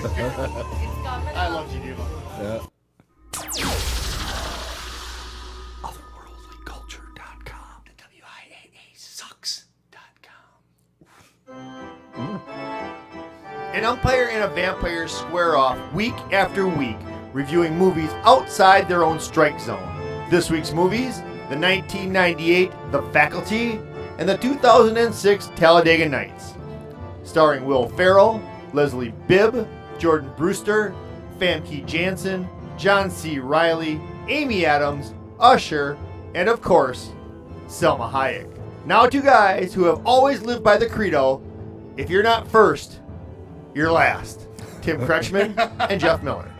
I love you, Diva. Yeah. Otherworldlyculture.com. The WIAA sucks.com. An umpire and a vampire square off week after week, reviewing movies outside their own strike zone. This week's movies, the 1998 The Faculty and the 2006 Talladega Nights. Starring Will Ferrell, Leslie Bibb, Jordan Brewster, Famke Janssen, John C. Reilly, Amy Adams, Usher, and of course, Selma Hayek. Now two guys who have always lived by the credo, if you're not first, you're last. Tim Kretschmann and Jeff Miller.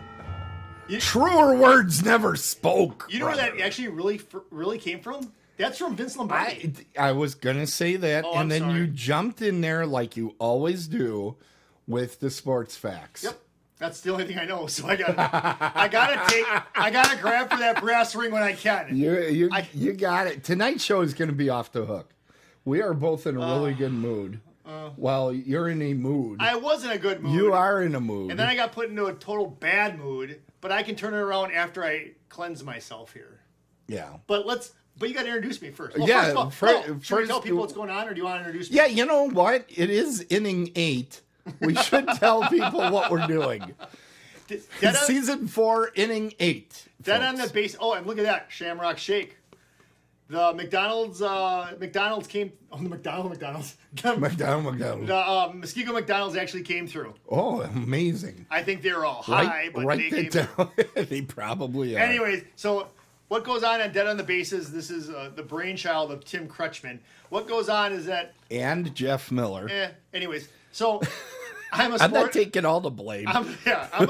Truer words never spoke. You know where that actually really came from? That's from Vince Lombardi. I was going to say that, and then you jumped in there like you always do with the sports facts. Yep. That's the only thing I know, so I gotta grab for that brass ring when I can. You got it. Tonight's show is going to be off the hook. We are both in a really good mood. Well, you're in a mood. I was in a good mood. You are in a mood. And then I got put into a total bad mood, but I can turn it around after I cleanse myself here. Yeah. But you got to introduce me first. Well, yeah. should we tell people what's going on, or do you want to introduce me? Yeah, you know what? It is inning 8. We should tell people what we're doing. Season 4, inning 8. Dead on the base. Oh, and look at that. Shamrock Shake. The McDonald's came. Oh, the McDonald's. McDonald's. The Muskego McDonald's actually came through. Oh, amazing. I think they were all high, but they came down. through. They probably are. Anyways, so what goes on Dead on the Bases, this is the brainchild of Tim Kretschmann. What goes on is that... And Jeff Miller. Anyways, so I'm not taking all the blame. I'm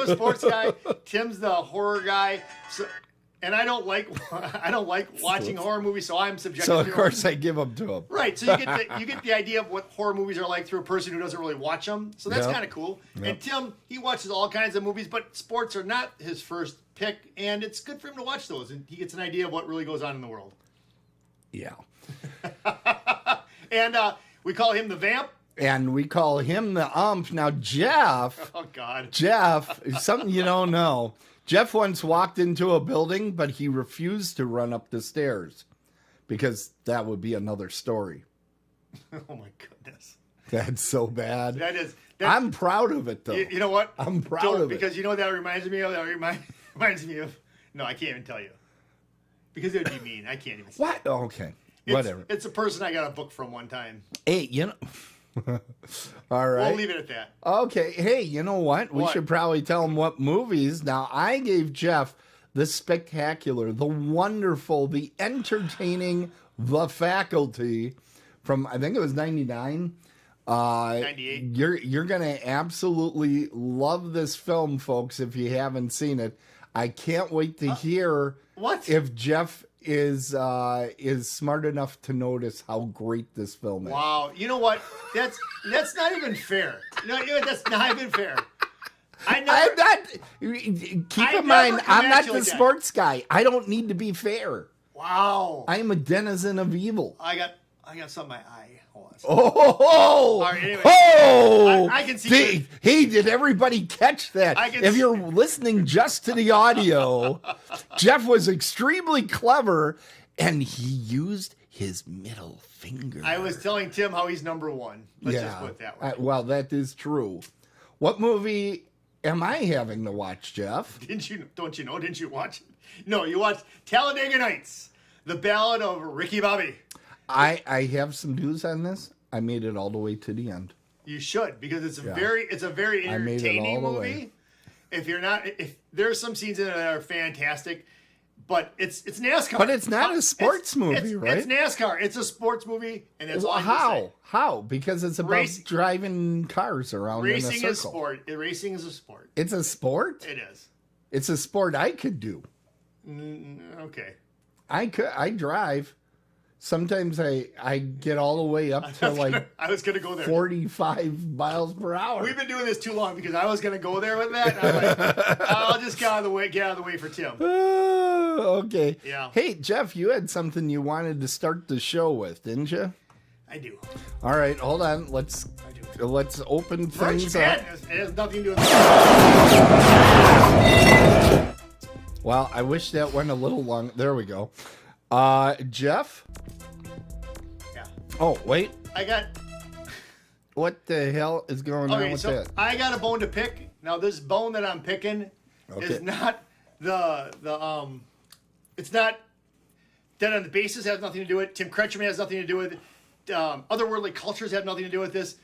a sports guy. Tim's the horror guy. So, and I don't like watching horror movies, so I'm subjected to So, of course, I give them to him. Right, so you get the idea of what horror movies are like through a person who doesn't really watch them. So that's kind of cool. Yep. And Tim, he watches all kinds of movies, but sports are not his first pick, and it's good for him to watch those, and he gets an idea of what really goes on in the world. Yeah. And we call him the Vamp. And we call him the Ump. Now, Jeff. Oh, God. Jeff, something you don't know. Jeff once walked into a building, but he refused to run up the stairs because that would be another story. Oh, my goodness. That's so bad. That's, I'm proud of it, though. You know what? I'm proud of it. Because you know what that reminds me of? That reminds me of... No, I can't even tell you. Because it would be mean. I can't even say What? Oh, okay. Whatever. It's a person I got a book from one time. Hey, you know... All right. We'll leave it at that. Okay. Hey, you know what? We should probably tell him what movies. Now, I gave Jeff the spectacular, the wonderful, the entertaining The Faculty from, I think it was 99. 98. You're going to absolutely love this film, folks, if you haven't seen it. I can't wait to hear if Jeff is smart enough to notice how great this film is. Wow. You know what? That's not even fair. No, that's not even fair. Keep in mind, I'm not the sports guy. I don't need to be fair. Wow. I am a denizen of evil. I got something in my eye. Oh! Right, anyway, I can see. Hey, did everybody catch that? If you're listening just to the audio, Jeff was extremely clever, and he used his middle finger. I was telling Tim how he's number one. Let's just put it that way. Well, that is true. What movie am I having to watch, Jeff? Didn't you watch it? No, you watched Talladega Nights, the Ballad of Ricky Bobby. I have some news on this. I made it all the way to the end. You should, because it's a very entertaining movie. If there's some scenes in it that are fantastic, but it's NASCAR. But it's not a sports movie, right? It's NASCAR. It's a sports movie, and that's all I can say. How? Because it's about driving cars around in a circle. Racing is sport. Racing is a sport. It's a sport? It is. It's a sport I could do. Okay. I drive. Sometimes I get all the way up to I was gonna go there 45 miles per hour. We've been doing this too long because I was gonna go there with that. And I'm like, I'll just get out of the way for Tim. Okay. Yeah. Hey Jeff, you had something you wanted to start the show with, didn't you? I do. All right, hold on. Let's open March things up. Madness. It has nothing to do with Well, I wish that went a little long. There we go. Jeff? Yeah. Oh, wait. I got... What the hell is going on Okay, with so that? I got a bone to pick. Now, this bone that I'm picking is not it's not Dead on the Bases has nothing to do with it. Tim Kretschmann has nothing to do with it. Otherworldly Cultures have nothing to do with this.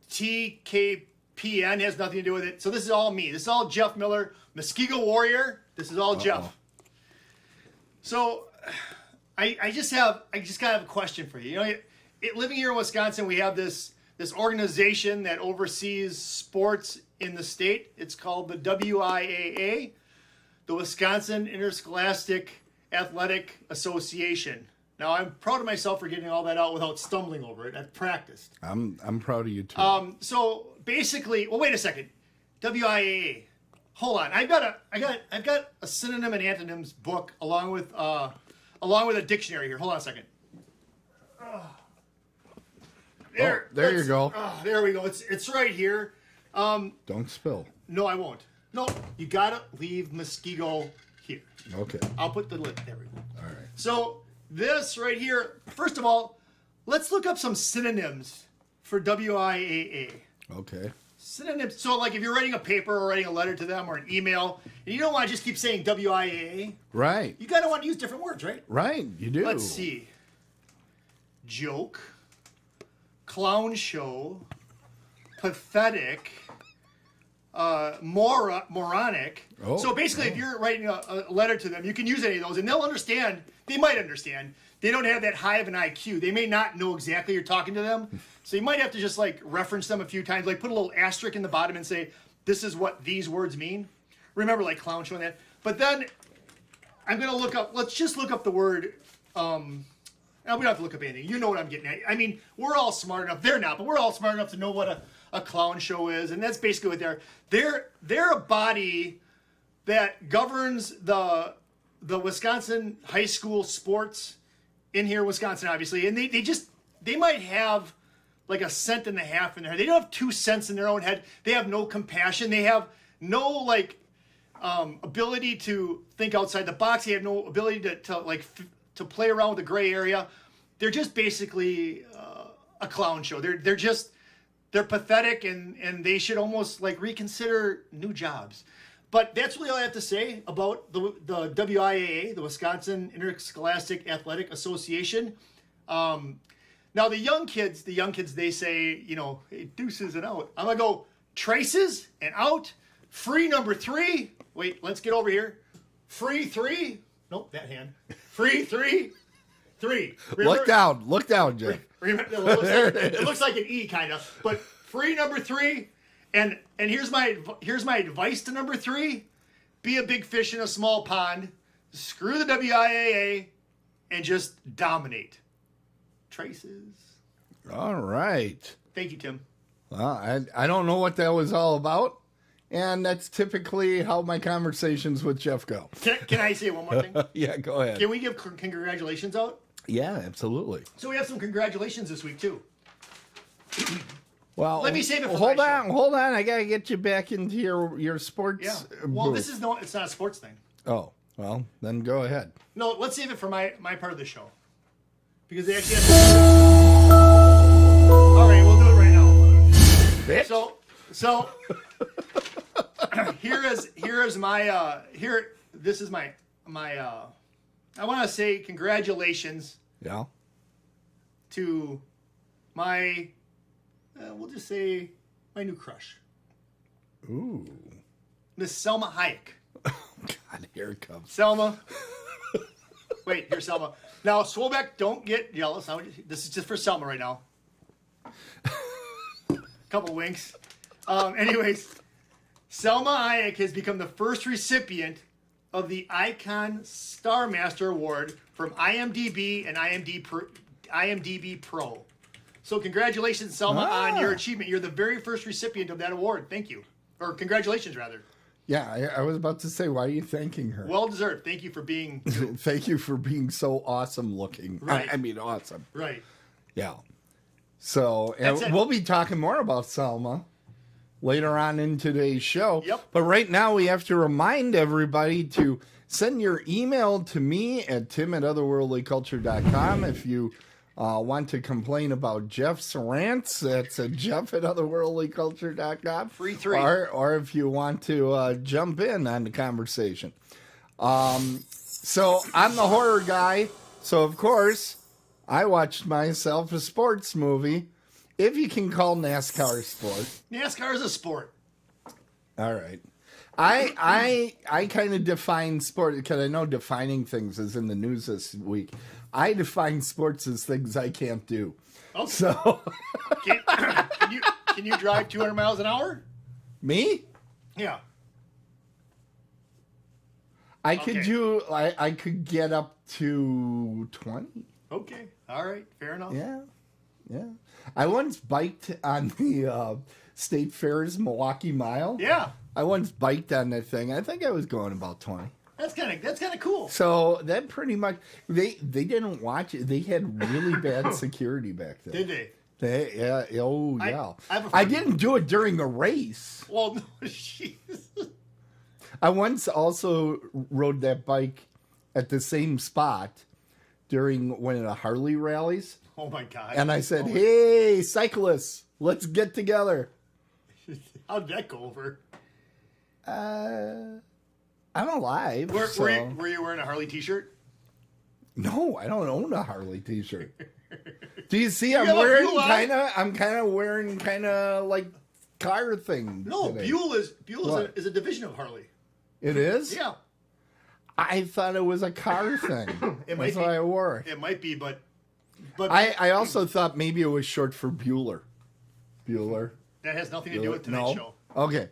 TKPN has nothing to do with it. So this is all me. This is all Jeff Miller. Muskego Warrior. This is all Jeff. So I just gotta have a question for you. You know, living here in Wisconsin, we have this organization that oversees sports in the state. It's called the WIAA, the Wisconsin Interscholastic Athletic Association. Now, I'm proud of myself for getting all that out without stumbling over it. I've practiced. I'm proud of you too. So basically, well, wait a second. WIAA. Hold on. I've got a synonym and antonyms book along with a dictionary here. Hold on a second. There you go. There we go. It's right here. Don't spill. No, I won't. No, you gotta leave Muskego here. Okay. I'll put the lid. There we go. All right. So this right here. First of all, let's look up some synonyms for WIAA. Okay. Synonyms. So, like, if you're writing a paper or writing a letter to them or an email, and you don't want to just keep saying WIAA, Right. you gotta want to use different words, right? Right. You do. Let's see. Joke. Clown show. Pathetic. Moronic. Oh, So basically, if you're writing a letter to them, you can use any of those, and they'll understand. They might understand. They don't have that high of an IQ. They may not know exactly you're talking to them. So you might have to just like reference them a few times, like put a little asterisk in the bottom and say, this is what these words mean. Remember, like clown show and that. But then I'm going to look up, let's just look up the word, we don't have to look up anything. You know what I'm getting at. I mean, we're all smart enough. They're not, but we're all smart enough to know what a clown show is. And that's basically what they're a body that governs the Wisconsin high school sports in here, Wisconsin, obviously. And they might have like a cent and a half in there. They don't have 2 cents in their own head. They have no compassion. They have no ability to think outside the box. They have no ability to play around with the gray area. They're just basically a clown show. They're pathetic, and they should almost like reconsider new jobs. But that's really all I have to say about the WIAA, the Wisconsin Interscholastic Athletic Association. Now the young kids, they say, you know, hey, deuces and out. I'm gonna go traces and out. Free number 3. Wait, let's get over here. Free 3. Nope, that hand. Free 3. 3. Remember, Look down, Jeff. Remember, it looks like an E kind of, but free number 3. And here's my advice to number 3: be a big fish in a small pond. Screw the WIAA and just dominate. Traces. All right. Thank you, Tim. Well, I don't know what that was all about, and that's typically how my conversations with Jeff go. Can I say one more thing? Yeah, go ahead. Can we give congratulations out? Yeah, absolutely. So we have some congratulations this week too. Well, let me save it for hold my on, show. hold on. I gotta get you back into your sports. Yeah. Well, booth. it's not a sports thing. Oh, well, then go ahead. No, let's save it for my part of the show. Because they actually All right, we'll do it right now. Bitch. So this is my I want to say congratulations Yeah. to my we'll just say my new crush. Ooh. Miss Selma Hayek. God, here it comes. Selma. Wait, here's Selma. Now, Swobeck, don't get jealous. This is just for Selma right now. Couple winks. Anyways, Selma Hayek has become the first recipient of the Icon Star Master Award from IMDb and IMDb Pro. So congratulations, Selma, on your achievement. You're the very first recipient of that award. Thank you. Or congratulations, rather. Yeah, I was about to say, why are you thanking her? Well deserved. Thank you for being... Thank you for being so awesome looking. Right. I mean, awesome. Right. Yeah. So, and we'll be talking more about Selma later on in today's show. Yep. But right now we have to remind everybody to send your email to me at tim@otherworldlyculture.com if you want to complain about Jeff's rants. That's jeff@otherworldlyculture.com. Free 3. Or if you want to jump in on the conversation. So I'm the horror guy. So, of course, I watched myself a sports movie, if you can call NASCAR a sport. NASCAR is a sport. All right. I kind of define sport, because I know defining things is in the news this week. I define sports as things I can't do. Okay. So Can you drive 200 miles an hour? Me? Yeah. I could do. I could get up to 20. Okay. All right. Fair enough. Yeah. I once biked on the State Fair's Milwaukee Mile. Yeah. I once biked on that thing. I think I was going about 20. That's kind of cool. So that pretty much they didn't watch it. They had really bad security back then. Did they? Yeah. Yeah. I didn't do it during a race. Well, no, jeez. I once also rode that bike at the same spot during one of the Harley rallies. Oh my God. And I said, "Hey, cyclists, let's get together." How'd that go over? I'm alive. Were so. you wearing a Harley t-shirt? No, I don't own a Harley t-shirt. Do you see? I'm kind of wearing like car thing. No, today. Buell is a division of Harley. It is? Yeah. I thought it was a car thing. That's why I wore it. It might be, but I also thought maybe it was short for Bueller. Bueller. That has nothing to do with tonight's show. Okay.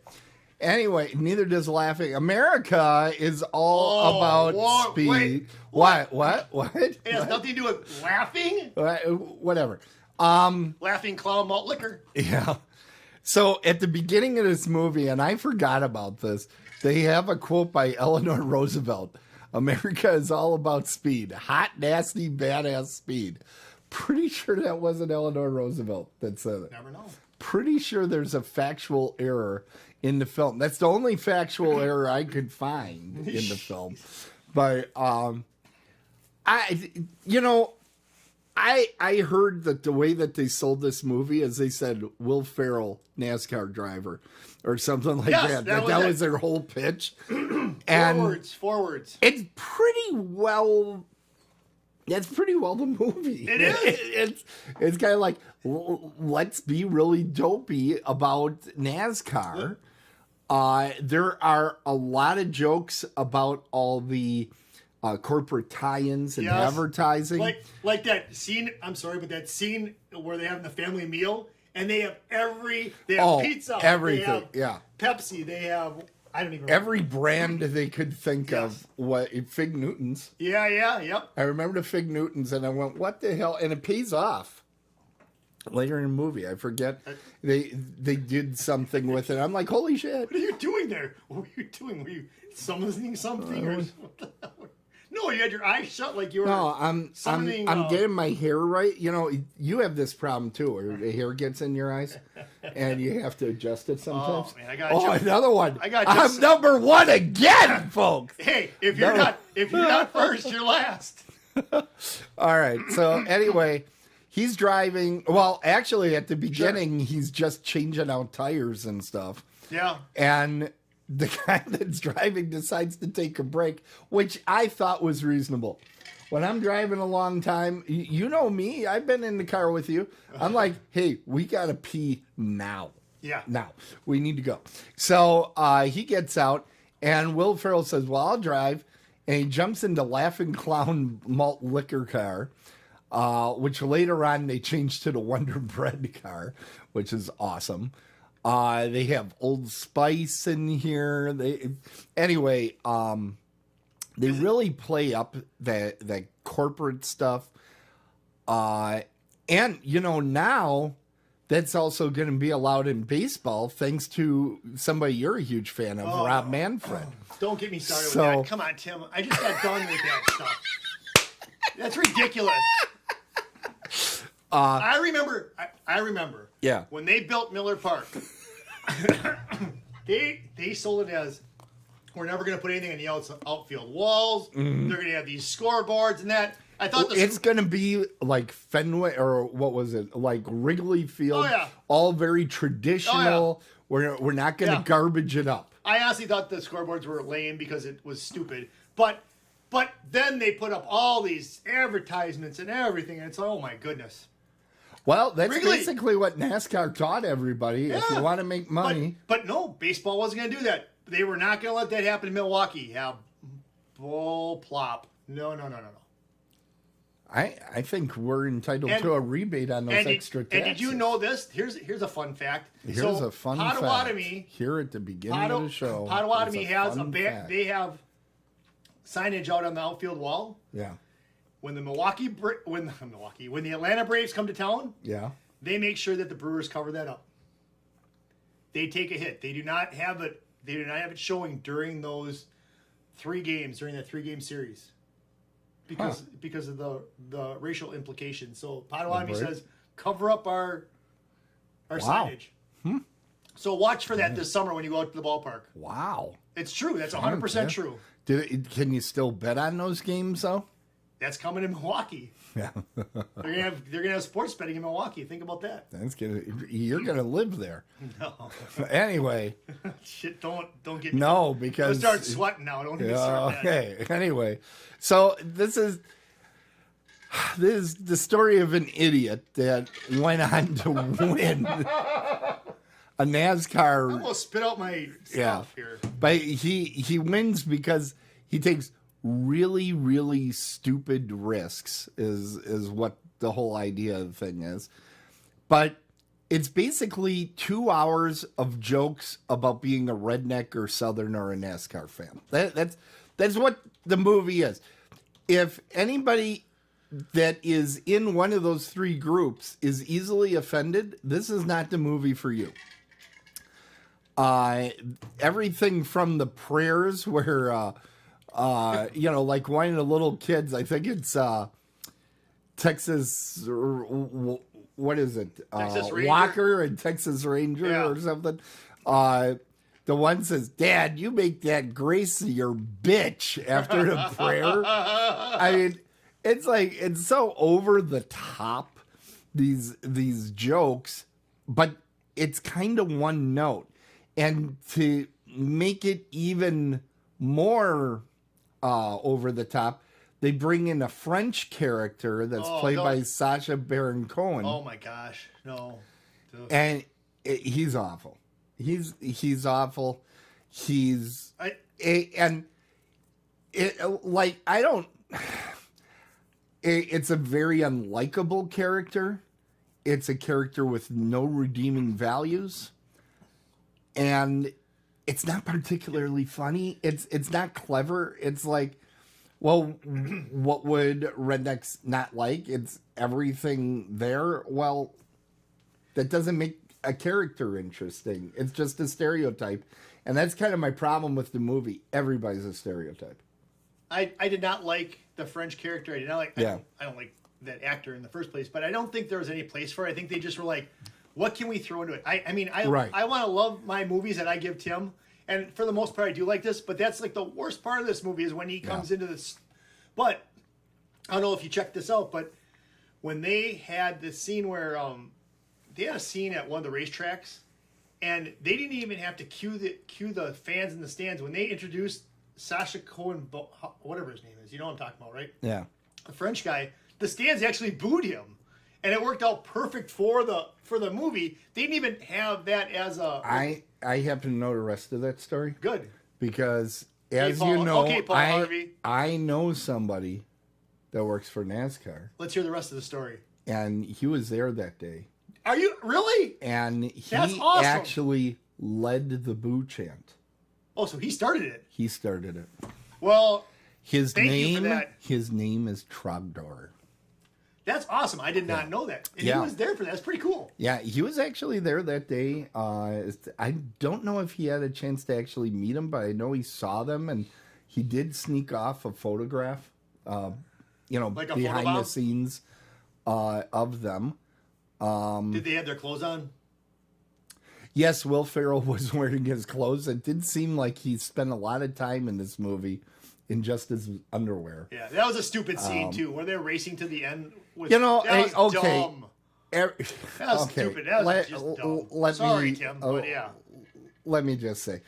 Anyway, neither does laughing. America is all about speed. Wait, What? It has nothing to do with laughing? Whatever. Laughing clown malt liquor. Yeah. So at the beginning of this movie, and I forgot about this, they have a quote by Eleanor Roosevelt. America is all about speed. Hot, nasty, badass speed. Pretty sure that wasn't Eleanor Roosevelt that said it. Never know. Pretty sure there's a factual error in the film. That's the only factual error I could find in the film. But I heard that the way that they sold this movie is they said Will Ferrell, NASCAR driver, or something like that. That was their whole pitch. And forwards. It's pretty well. That's pretty well the movie. It is. It's kind of like, let's be really dopey about NASCAR. There are a lot of jokes about all the corporate tie-ins and advertising. Like that scene, I'm sorry, but that scene where they have the family meal and they have pizza, everything, they have Pepsi, they have, I don't even remember. Every brand they could think of. Fig Newtons. Yep. I remember the Fig Newtons and I went, what the hell? And it pays off. Later in the movie, I forget, they did something with it. I'm like, holy shit. What are you doing there? What were you doing? Were you summoning something? No, you had your eyes shut like you were. No, I'm getting my hair right. You know, you have this problem too, where the hair gets in your eyes, and you have to adjust it sometimes. Oh man, I got another one. I'm number one again, folks. Hey, if you're not first, you're last. All right. So anyway, he's driving. Well, actually, at the beginning, he's just changing out tires and stuff. Yeah. And the guy that's driving decides to take a break, which I thought was reasonable. When I'm driving a long time, you know me, I've been in the car with you. I'm like, hey, we got to pee now. Yeah. Now, we need to go. So he gets out, and Will Ferrell says, well, I'll drive. And he jumps into Laughing Clown malt liquor car, which later on they changed to the Wonder Bread car, which is awesome. They have Old Spice in here. They really play up that corporate stuff. And, now that's also going to be allowed in baseball thanks to somebody you're a huge fan of, Rob Manfred. Don't get me started with that. Come on, Tim. I just got done with that stuff. That's ridiculous. I remember. I remember. Yeah. When they built Miller Park, they sold it as, we're never going to put anything in the outfield walls. Mm-hmm. They're going to have these scoreboards and that. I thought it's going to be like Fenway, or what was it? Like Wrigley Field. Oh, yeah. All very traditional. Oh, yeah. We're not going to garbage it up. I honestly thought the scoreboards were lame because it was stupid. But then they put up all these advertisements and everything, and it's like, oh my goodness. Well, that's Wrigley. basically what NASCAR taught everybody. Yeah. If you want to make money. But no, baseball wasn't going to do that. They were not going to let that happen in Milwaukee. Yeah, bull plop. No. I think we're entitled to a rebate on those extra taxes. And did you know this? Here's a fun fact. Here's a fun Potawatomi, fact. Here at the beginning of the show. Potawatomi has they have signage out on the outfield wall. Yeah. When the when the Atlanta Braves come to town, yeah, they make sure that the Brewers cover that up. They take a hit. They do not have it. They do not have it showing during those 3 games, during that 3-game series, because of the racial implications. So Potawatomi says, cover up our signage. So watch for that this summer when you go out to the ballpark. Wow, it's true. That's 100% true. Can you still bet on those games though? That's coming in Milwaukee. Yeah, they're gonna have sports betting in Milwaukee. Think about that. You're gonna live there. No. Anyway. Shit, don't get me. No, because I'll start sweating now. Don't even start that. Okay. Anyway, so this is the story of an idiot that went on to win a NASCAR. I almost spit out my stuff here. But he wins because he takes really, really stupid risks is what the whole idea of the thing is. But it's basically 2 hours of jokes about being a redneck or Southern or a NASCAR fan. That's what the movie is. If anybody that is in one of those 3 groups is easily offended, this is not the movie for you. Everything from the prayers where like one of the little kids, I think it's Texas, what is it? Texas Ranger? Walker and Texas Ranger or something. The one says, "Dad, you make that Gracie your bitch," after the prayer. I mean, it's like, it's so over the top, these jokes, but it's kind of one note. And to make it even more over the top, they bring in a French character that's played by Sacha Baron Cohen. Oh my gosh, no! And he's awful. He's awful. It's a very unlikable character. It's a character with no redeeming values, and it's not particularly funny. It's not clever. It's like, well, what would rednecks not like? It's everything there. Well, that doesn't make a character interesting. It's just a stereotype. And that's kind of my problem with the movie. Everybody's a stereotype. I did not like the French character. I did not like. Yeah. I don't like that actor in the first place. But I don't think there was any place for it. I think they just were like, what can we throw into it? I want to love my movies that I give Tim. And for the most part, I do like this. But that's like the worst part of this movie is when he comes into this. But I don't know if you checked this out, but when they had this scene where they had a scene at one of the racetracks, and they didn't even have to cue the fans in the stands when they introduced Sacha Cohen, whatever his name is. You know what I'm talking about, right? Yeah. The French guy. The stands actually booed him, and it worked out perfect for the movie. They didn't even have that as a. I happen to know the rest of that story. Good. Because as you know, Paul Harvey. I know somebody that works for NASCAR. Let's hear the rest of the story. And he was there that day. Are you really? And he That's awesome. actually led the boo chant. Oh, so he started it. He started it. Well, his thank you for name that. His name is Trogdor. That's awesome. I did not know that. And he was there for that. That's pretty cool. Yeah, he was actually there that day. I don't know if he had a chance to actually meet him, but I know he saw them, and he did sneak off a photograph, Like a behind photobomb? the scenes of them. Did they have their clothes on? Yes, Will Ferrell was wearing his clothes. It did seem like he spent a lot of time in this movie in just his underwear. Yeah, that was a stupid scene too, where they're racing to the end. That was dumb. That was stupid. That was just dumb. Sorry, Tim, but yeah. Let me just say,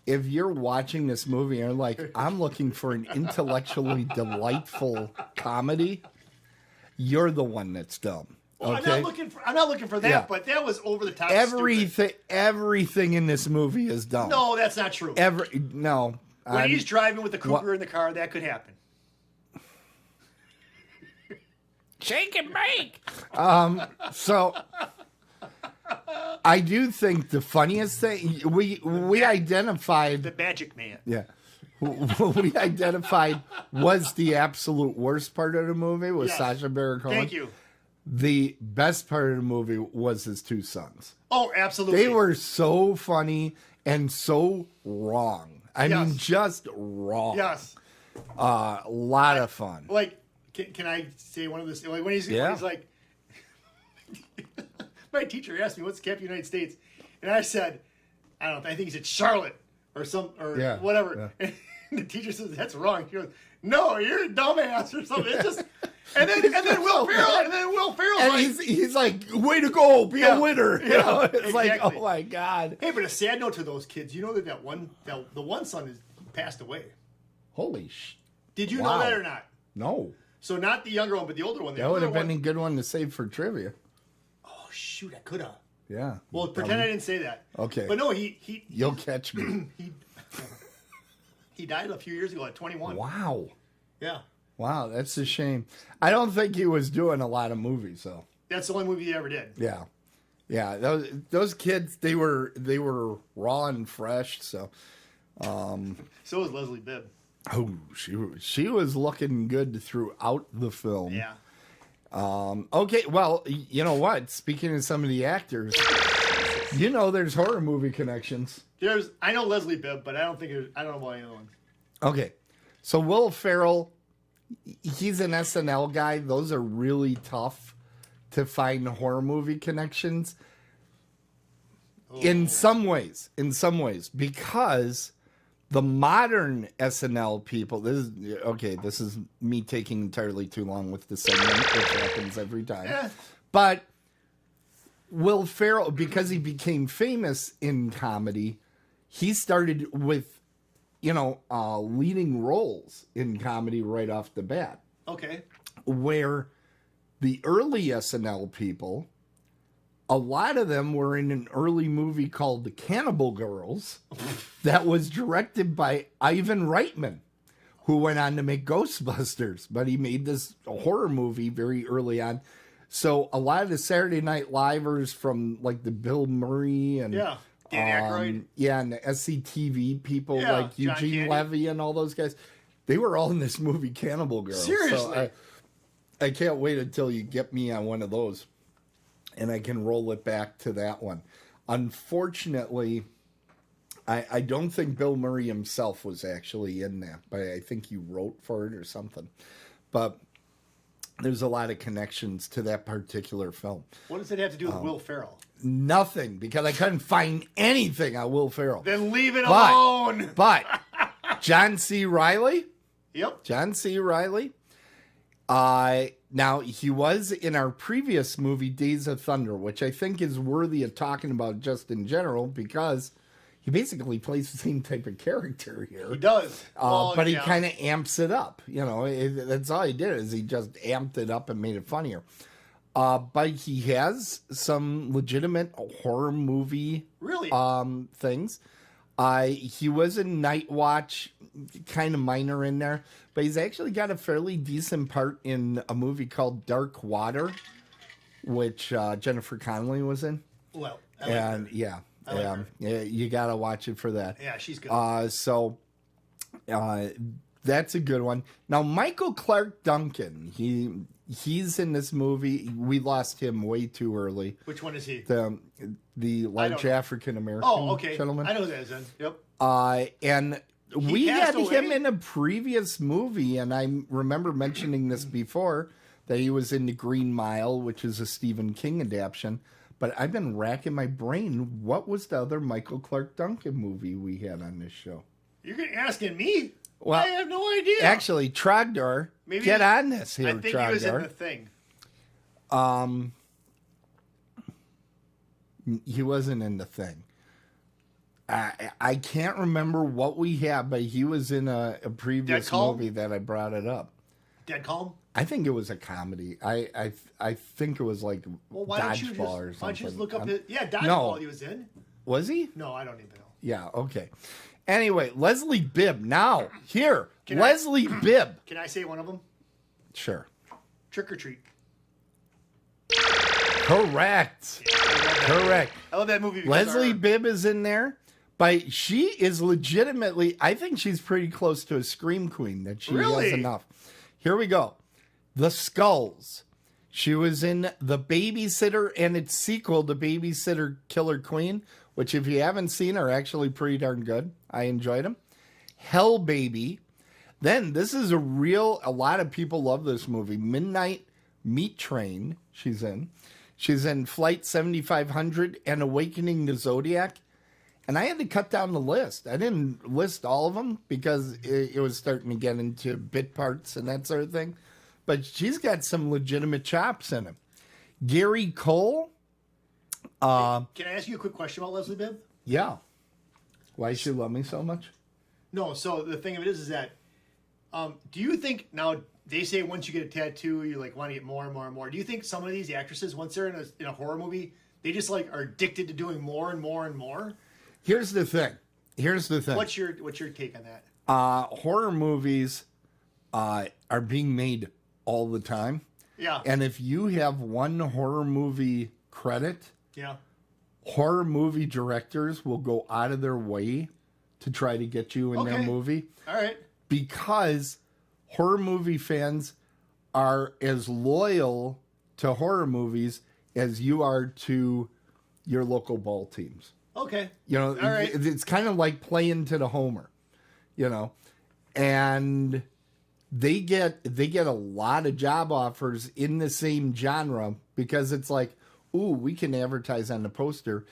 if you're watching this movie and you're like, I'm looking for an intellectually delightful comedy, you're the one that's dumb. Well, okay? I'm not looking for that, but that was over the top. Everything in this movie is dumb. No, that's not true. When he's driving with the cougar in the car, that could happen. Shake and bake. So I do think the funniest thing we identified the Magic Man. Yeah. We identified was the absolute worst part of the movie was Sacha Baron Cohen. Thank you. The best part of the movie was his two sons. Oh, absolutely. They were so funny and so wrong. I mean, just wrong. Yes. A lot of fun. Like, can I say one of this? Like when he's like, my teacher asked me, "What's the capital of the United States?" And I said, I think he said Charlotte or whatever. Yeah. And the teacher says, "That's wrong." She goes, "No, you're a dumbass or something." It's just, and then Will Ferrell, and he's like, "Way to go, be a winner!" You know, it's like, oh my god. Hey, but a sad note to those kids. You know that the one son is passed away. Holy sh! Did you know that or not? No. So not the younger one, but the older one. That would have been a good one to save for trivia. Oh shoot, I could have. Yeah. Well, pretend I didn't say that. Okay. But no, You'll catch me. He died a few years ago at 21. Wow. Yeah. Wow, that's a shame. I don't think he was doing a lot of movies though. That's the only movie he ever did. Yeah. Yeah, those kids, they were raw and fresh, so So was Leslie Bibb. Oh, she was looking good throughout the film. Yeah. Okay, well, you know what? Speaking of some of the actors, there's horror movie connections. I know Leslie Bibb, but I don't know about any other ones. Okay, so Will Ferrell, he's an SNL guy. Those are really tough to find horror movie connections. Oh. In some ways, because the modern SNL people, this is me taking entirely too long with the segment, which happens every time. Yeah. But Will Ferrell, because he became famous in comedy, he started with, leading roles in comedy right off the bat. Okay. Where the early SNL people, a lot of them were in an early movie called The Cannibal Girls that was directed by Ivan Reitman, who went on to make Ghostbusters, but he made this horror movie very early on. So a lot of the Saturday Night Livers from like the Bill Murray and Dan Aykroyd. And the SCTV people like John Eugene Candy. Levy and all those guys, they were all in this movie Cannibal Girls. Seriously? So I can't wait until you get me on one of those. And I can roll it back to that one. Unfortunately, I don't think Bill Murray himself was actually in that, but I think he wrote for it or something. But there's a lot of connections to that particular film. What does it have to do with Will Ferrell? Nothing, because I couldn't find anything on Will Ferrell. Then leave it alone. But John C. Reilly? Yep. John C. Reilly. Now, he was in our previous movie, Days of Thunder, which I think is worthy of talking about just in general, because he basically plays the same type of character here. He does. But he kind of amps it up. That's all he did, is he just amped it up and made it funnier. But he has some legitimate horror movie things. He was in Night Watch, kind of minor in there, but he's actually got a fairly decent part in a movie called Dark Water, which Jennifer Connelly was in. Well, you gotta watch it for that. Yeah, she's good. That's a good one. Now, Michael Clark Duncan, he's in this movie. We lost him way too early. Which one is he? The large African American gentleman. I know who that is then. Yep. And we had him in a previous movie, and I remember mentioning this before, that he was in The Green Mile, which is a Stephen King adaptation. But I've been racking my brain. What was the other Michael Clark Duncan movie we had on this show? You're asking me? Well, I have no idea. Actually, Trogdor, get on this here, I think Trogdor. he was in The Thing. He wasn't in The Thing. I can't remember what we had, but he was in a previous movie that I brought it up. Dead Calm? I think it was a comedy. I think it was like Dodgeball or something. Why don't you just look up his... Yeah, Dodgeball he was in. Was he? No, I don't even know. Yeah, okay. Anyway, Leslie Bibb. Now, here. Leslie Bibb. Can I say one of them? Sure. Trick or Treat. Correct. Yeah, Correct. I love that movie. Leslie Bibb is in there. But she is legitimately, I think she's pretty close to a scream queen, that she has enough. Here we go. The Skulls. She was in The Babysitter and its sequel, The Babysitter Killer Queen, which if you haven't seen are actually pretty darn good. I enjoyed them. Hell Baby. Then this is a lot of people love this movie. Midnight Meat Train she's in. She's in Flight 7500 and Awakening the Zodiac. And I had to cut down the list. I didn't list all of them because it was starting to get into bit parts and that sort of thing. But she's got some legitimate chops in him. Gary Cole. Can I ask you a quick question about Leslie Bibb? Yeah. Why does she love me so much? No, so the thing of it is that, do you think, now they say once you get a tattoo, you like want to get more and more and more. Do you think some of these actresses, once they're in a horror movie, they just like are addicted to doing more and more and more? Here's the thing. What's your take on that? Horror movies are being made all the time. Yeah. And if you have one horror movie credit, horror movie directors will go out of their way to try to get you in their movie. All right. Because horror movie fans are as loyal to horror movies as you are to your local ball teams. Okay. You know, all right. It's kind of like playing to the homer, you know, and they get a lot of job offers in the same genre because it's like, ooh, we can advertise on the poster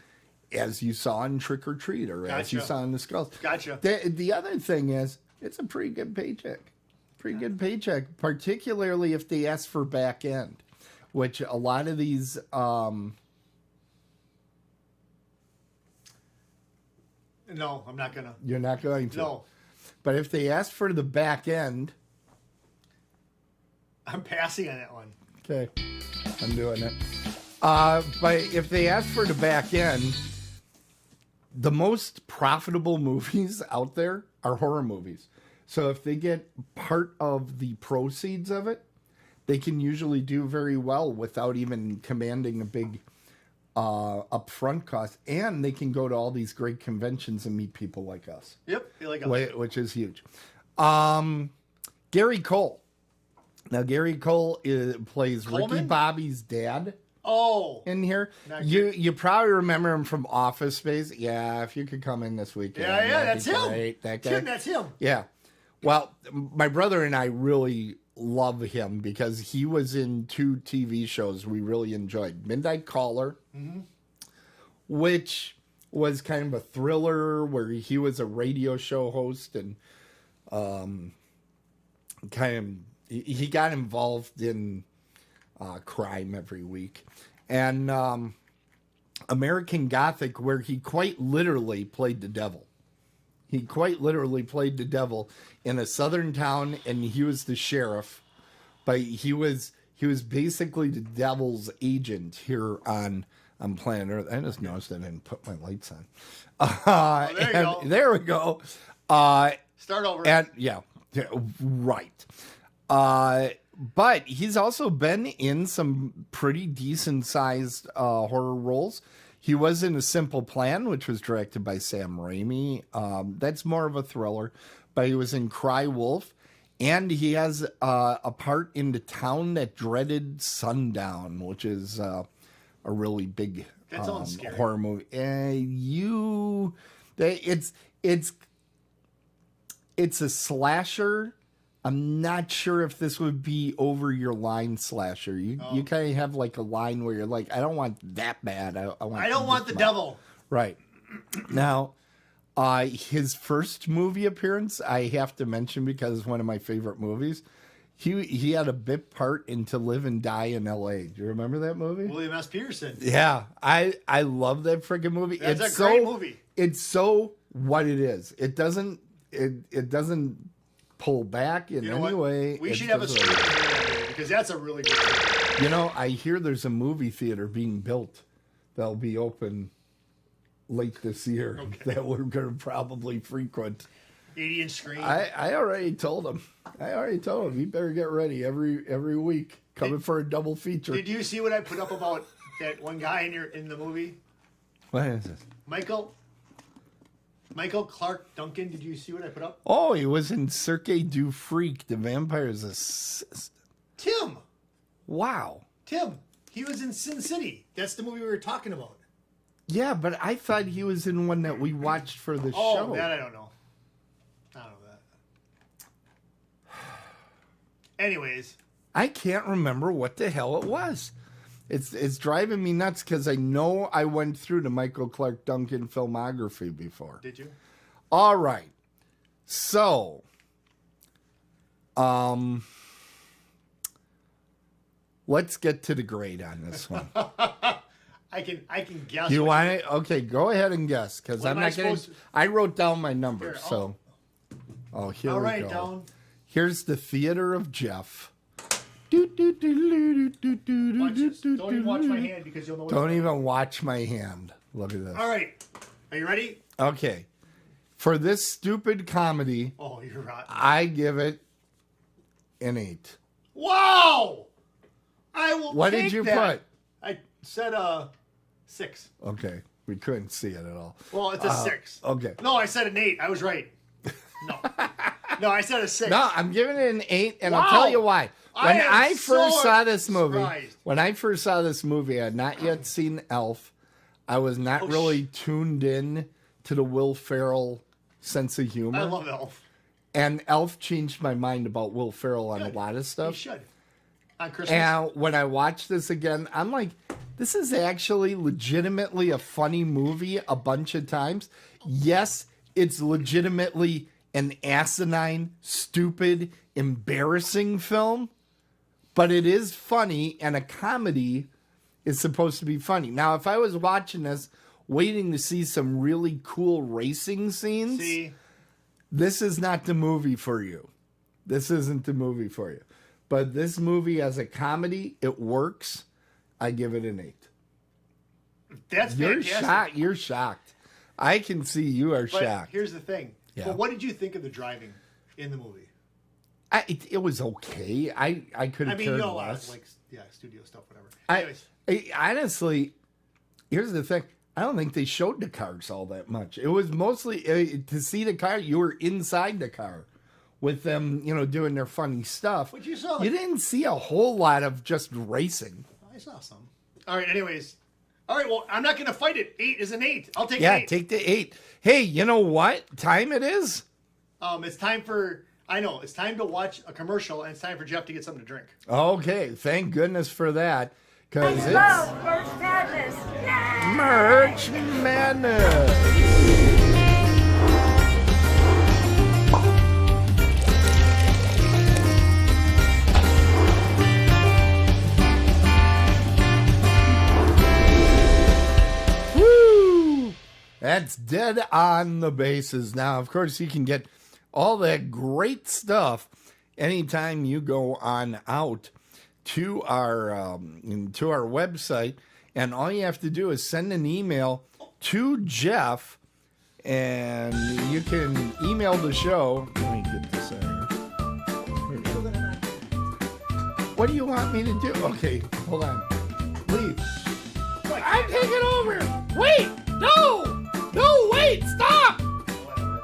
as you saw in Trick or Treat or as you saw in The Skulls. Gotcha. The other thing is, it's a pretty good paycheck. Good paycheck, particularly if they ask for back end, which a lot of these... No, I'm not going to. You're not going to? No. But if they ask for the back end... I'm passing on that one. Okay. I'm doing it. But if they ask for the back end, the most profitable movies out there are horror movies. So if they get part of the proceeds of it, they can usually do very well without even commanding a big upfront cost. And they can go to all these great conventions and meet people like us. Yep, like us. Which is huge. Gary Cole. Now, Gary Cole plays Ricky Bobby's dad. Oh, in here, you probably remember him from Office Space. Yeah, if you could come in this weekend. Yeah, that's him. Great. That guy. Tim, that's him. Yeah. Well, my brother and I really love him because he was in 2 TV shows we really enjoyed. Midnight Caller, which was kind of a thriller where he was a radio show host and he got involved in crime every week. And American Gothic, where he quite literally played the devil. He quite literally played the devil in a southern town, and he was the sheriff. But he was basically the devil's agent here on planet Earth. I just noticed I didn't put my lights on. There you go. There we go. Start over. And yeah, right. But he's also been in some pretty decent sized horror roles. He was in A Simple Plan, which was directed by Sam Raimi. That's more of a thriller. But he was in Cry Wolf. And he has a part in The Town That Dreaded Sundown, which is a really big horror movie. It's a slasher I'm not sure if this would be over your line slasher. You kind of have like a line where you're like, I don't want that bad. I don't want the devil. Right. Now, his first movie appearance, I have to mention because it's one of my favorite movies. He had a bit part in To Live and Die in L.A. Do you remember that movie? William S. Peterson. Yeah, I love that freaking movie. It's a great movie. It's so what it is. It doesn't pull back in any way. We should have a stream because that's a really good movie. You know, I hear there's a movie theater being built that'll be open late this year that we're going to probably frequent. 80-inch screen. I already told him. He better get ready every week. Coming for a double feature. Did you see what I put up about that one guy in the movie? What is this? Michael Clark Duncan. Did you see what I put up? Oh, he was in Cirque du Freak, the vampire's assistant. Tim. Wow. Tim. He was in Sin City. That's the movie we were talking about. Yeah, but I thought he was in one that we watched for the show. Oh, that I don't know. Anyways, I can't remember what the hell it was. It's driving me nuts because I know I went through the Michael Clark Duncan filmography before. Did you? All right. So, let's get to the grade on this one. I can guess. You want it? Okay, go ahead and guess because I'm not getting. I wrote down my numbers, so. Oh, here we go. All right, down. Here's the Theater of Jeff. Watch this. Don't even watch my hand because you'll know. Don't even watch my hand. Look at this. All right. Are you ready? Okay. For this stupid comedy, you're rotten. I give it an 8. Wow! I will. What did you put? I said 6. Okay. We couldn't see it at all. Well, it's a 6. Okay. No, I said an 8. I was right. No, I said a 6. No, I'm giving it an 8, and I'll tell you why. When I first saw this movie, I had not yet seen Elf. I was not really tuned in to the Will Ferrell sense of humor. I love Elf. And Elf changed my mind about Will Ferrell on a lot of stuff. You should. On Christmas. And when I watched this again, I'm like, this is actually legitimately a funny movie a bunch of times. Yes, it's legitimately an asinine, stupid, embarrassing film, but it is funny, and a comedy is supposed to be funny. Now, if I was watching this, waiting to see some really cool racing scenes, this is not the movie for you. This isn't the movie for you. But this movie as a comedy, it works. I give it an 8. That's fantastic. You're shocked. I can see you are shocked. Here's the thing. Yeah. But what did you think of the driving in the movie? It was okay. I could have cared less. Studio stuff, whatever. Anyways. Honestly, here's the thing. I don't think they showed the cars all that much. It was mostly to see the car. You were inside the car with them, doing their funny stuff. But you saw. You didn't see a whole lot of just racing. I saw some. All right. Anyways. All right. Well, I'm not going to fight it. 8 is an 8. I'll take an 8. Yeah, take the 8. Hey, you know what time it is? It's time for. I know. It's time to watch a commercial, and it's time for Jeff to get something to drink. Okay. Thank goodness for that. Because it's Merch Madness. Yay! Merch Madness. Woo! That's Dead on the Bases. Now, of course, you can get all that great stuff anytime you go on out to our website, and all you have to do is send an email to Jeff, and you can email the show. Let me get this out here. What do you want me to do? Okay, hold on. Leave. I'm taking over. Wait, no, wait, stop.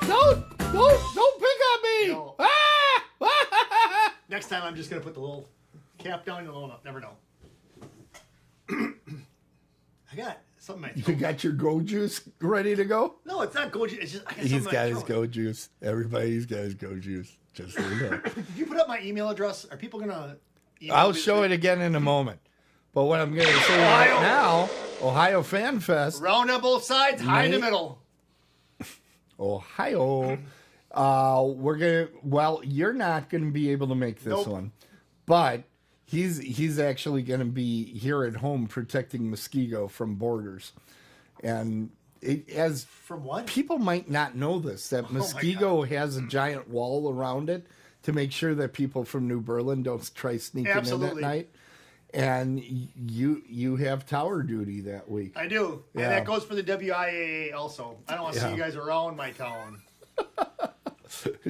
Don't pick on me. No. Next time, I'm just gonna put the little cap down. You'll never know. I got something in my You throat. got your go juice ready to go? No, it's not go juice. It's just I got He's something in got my his throat. go juice. Everybody's got his go juice. Just so you know. Did you put up my email address? Are people gonna? I'll show it again in a moment. But what I'm going to say right now, Ohio Fan Fest, Round on both sides, high in the middle. Ohio. We're gonna. Well, you're not going to be able to make this one, but he's actually going to be here at home protecting Muskego from borders, and as From what? people might not know this, that Muskego has a giant wall around it to make sure that people from New Berlin don't try sneaking in at night. And you have tower duty that week. I do. Yeah. And that goes for the WIAA also. I don't want to see you guys around my town.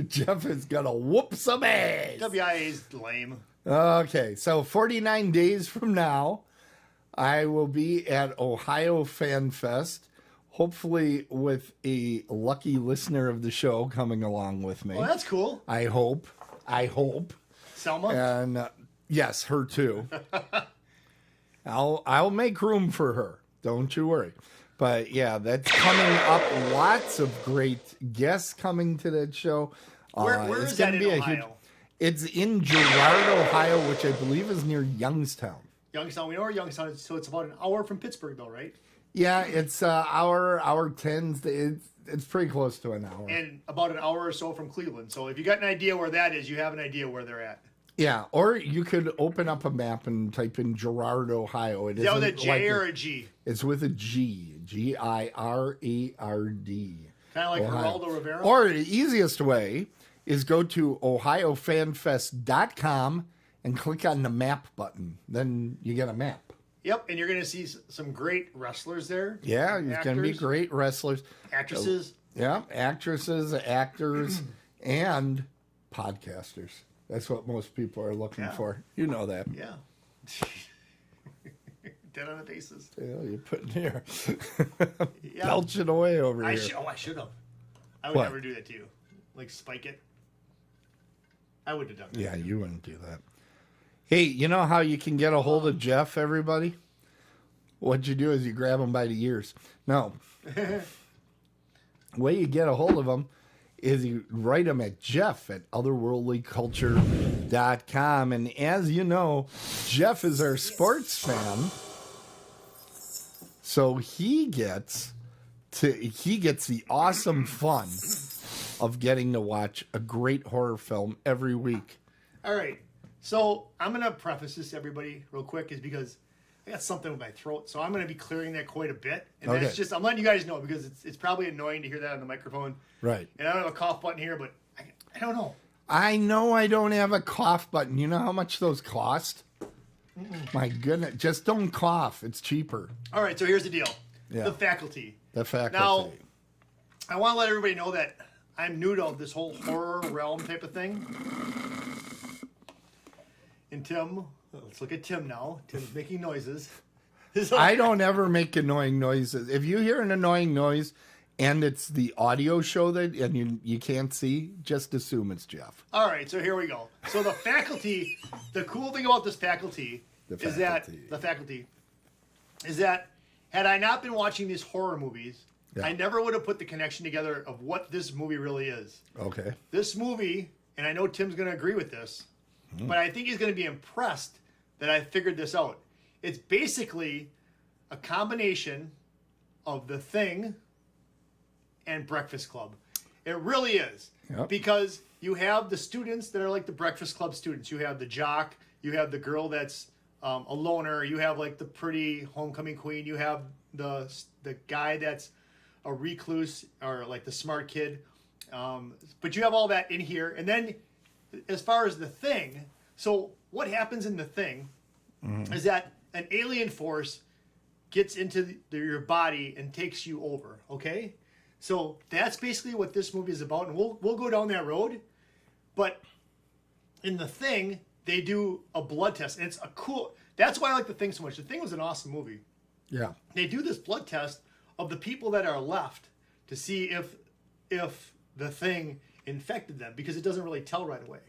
Jeff is going to whoop some ass. WIAA's lame. Okay, so 49 days from now, I will be at Ohio Fan Fest, hopefully with a lucky listener of the show coming along with me. Well, that's cool. I hope. Selma? And yes, her too. I'll make room for her. Don't you worry. But yeah, that's coming up. Lots of great guests coming to that show. Where it's is that gonna in be Ohio? It's in Girard, Ohio, which I believe is near Youngstown. Youngstown. We know where Youngstown is, so it's about an hour from Pittsburgh, though, right? Yeah, it's hour 10. It's pretty close to an hour. And about an hour or so from Cleveland. So if you got an idea where that is, you have an idea where they're at. Yeah, or you could open up a map and type in Girard, Ohio. Is that with a J or a G? It's with a G. Girard. Kind of like Geraldo Rivera? Or the easiest way is go to ohiofanfest.com and click on the map button. Then you get a map. Yep, and you're going to see some great wrestlers there. Yeah, there's going to be great wrestlers. Actresses. Yeah, actresses, actors, and podcasters. That's what most people are looking for. You know that. Yeah. Dead on the bases. Yeah, you're putting here. Belching away over here. I should have. I would What? never do that to you. Like spike it. I would have done that. Yeah, you wouldn't do that. Hey, you know how you can get a hold of Jeff, everybody? What you do is you grab him by the ears. No. The way you get a hold of him is you write him at Jeff at otherworldlyculture.com. And as you know, Jeff is our sports fan. So he gets the awesome fun of getting to watch a great horror film every week. All right. So I'm going to preface this, everybody, real quick, is because I got something with my throat. So I'm going to be clearing that quite a bit. And that's just, I'm letting you guys know because it's probably annoying to hear that on the microphone. Right. And I don't have a cough button here, but I don't know. I know I don't have a cough button. You know how much those cost? My goodness. Just don't cough. It's cheaper. All right. So here's the deal. Yeah. The faculty. The faculty. Now, I want to let everybody know that I'm new to this whole horror realm type of thing. And Tim, let's look at Tim now. Tim's making noises. I don't ever make annoying noises. If you hear an annoying noise and it's the audio show and you can't see, just assume it's Jeff. All right, so here we go. So the faculty, the cool thing about this faculty is that had I not been watching these horror movies, I never would have put the connection together of what this movie really is. Okay. This movie, and I know Tim's going to agree with this, but I think he's going to be impressed that I figured this out. It's basically a combination of The Thing and Breakfast Club. It really is. Yep. Because you have the students that are like the Breakfast Club students. You have the jock. You have the girl that's a loner. You have like the pretty homecoming queen. You have the guy that's a recluse or like the smart kid. But you have all that in here. And then as far as The Thing, so what happens in The Thing is that an alien force gets into your body and takes you over, okay? So that's basically what this movie is about, and we'll go down that road. But in The Thing, they do a blood test, and it's a cool... That's why I like The Thing so much. The Thing was an awesome movie. Yeah. They do this blood test of the people that are left to see if the Thing infected them, because it doesn't really tell right away.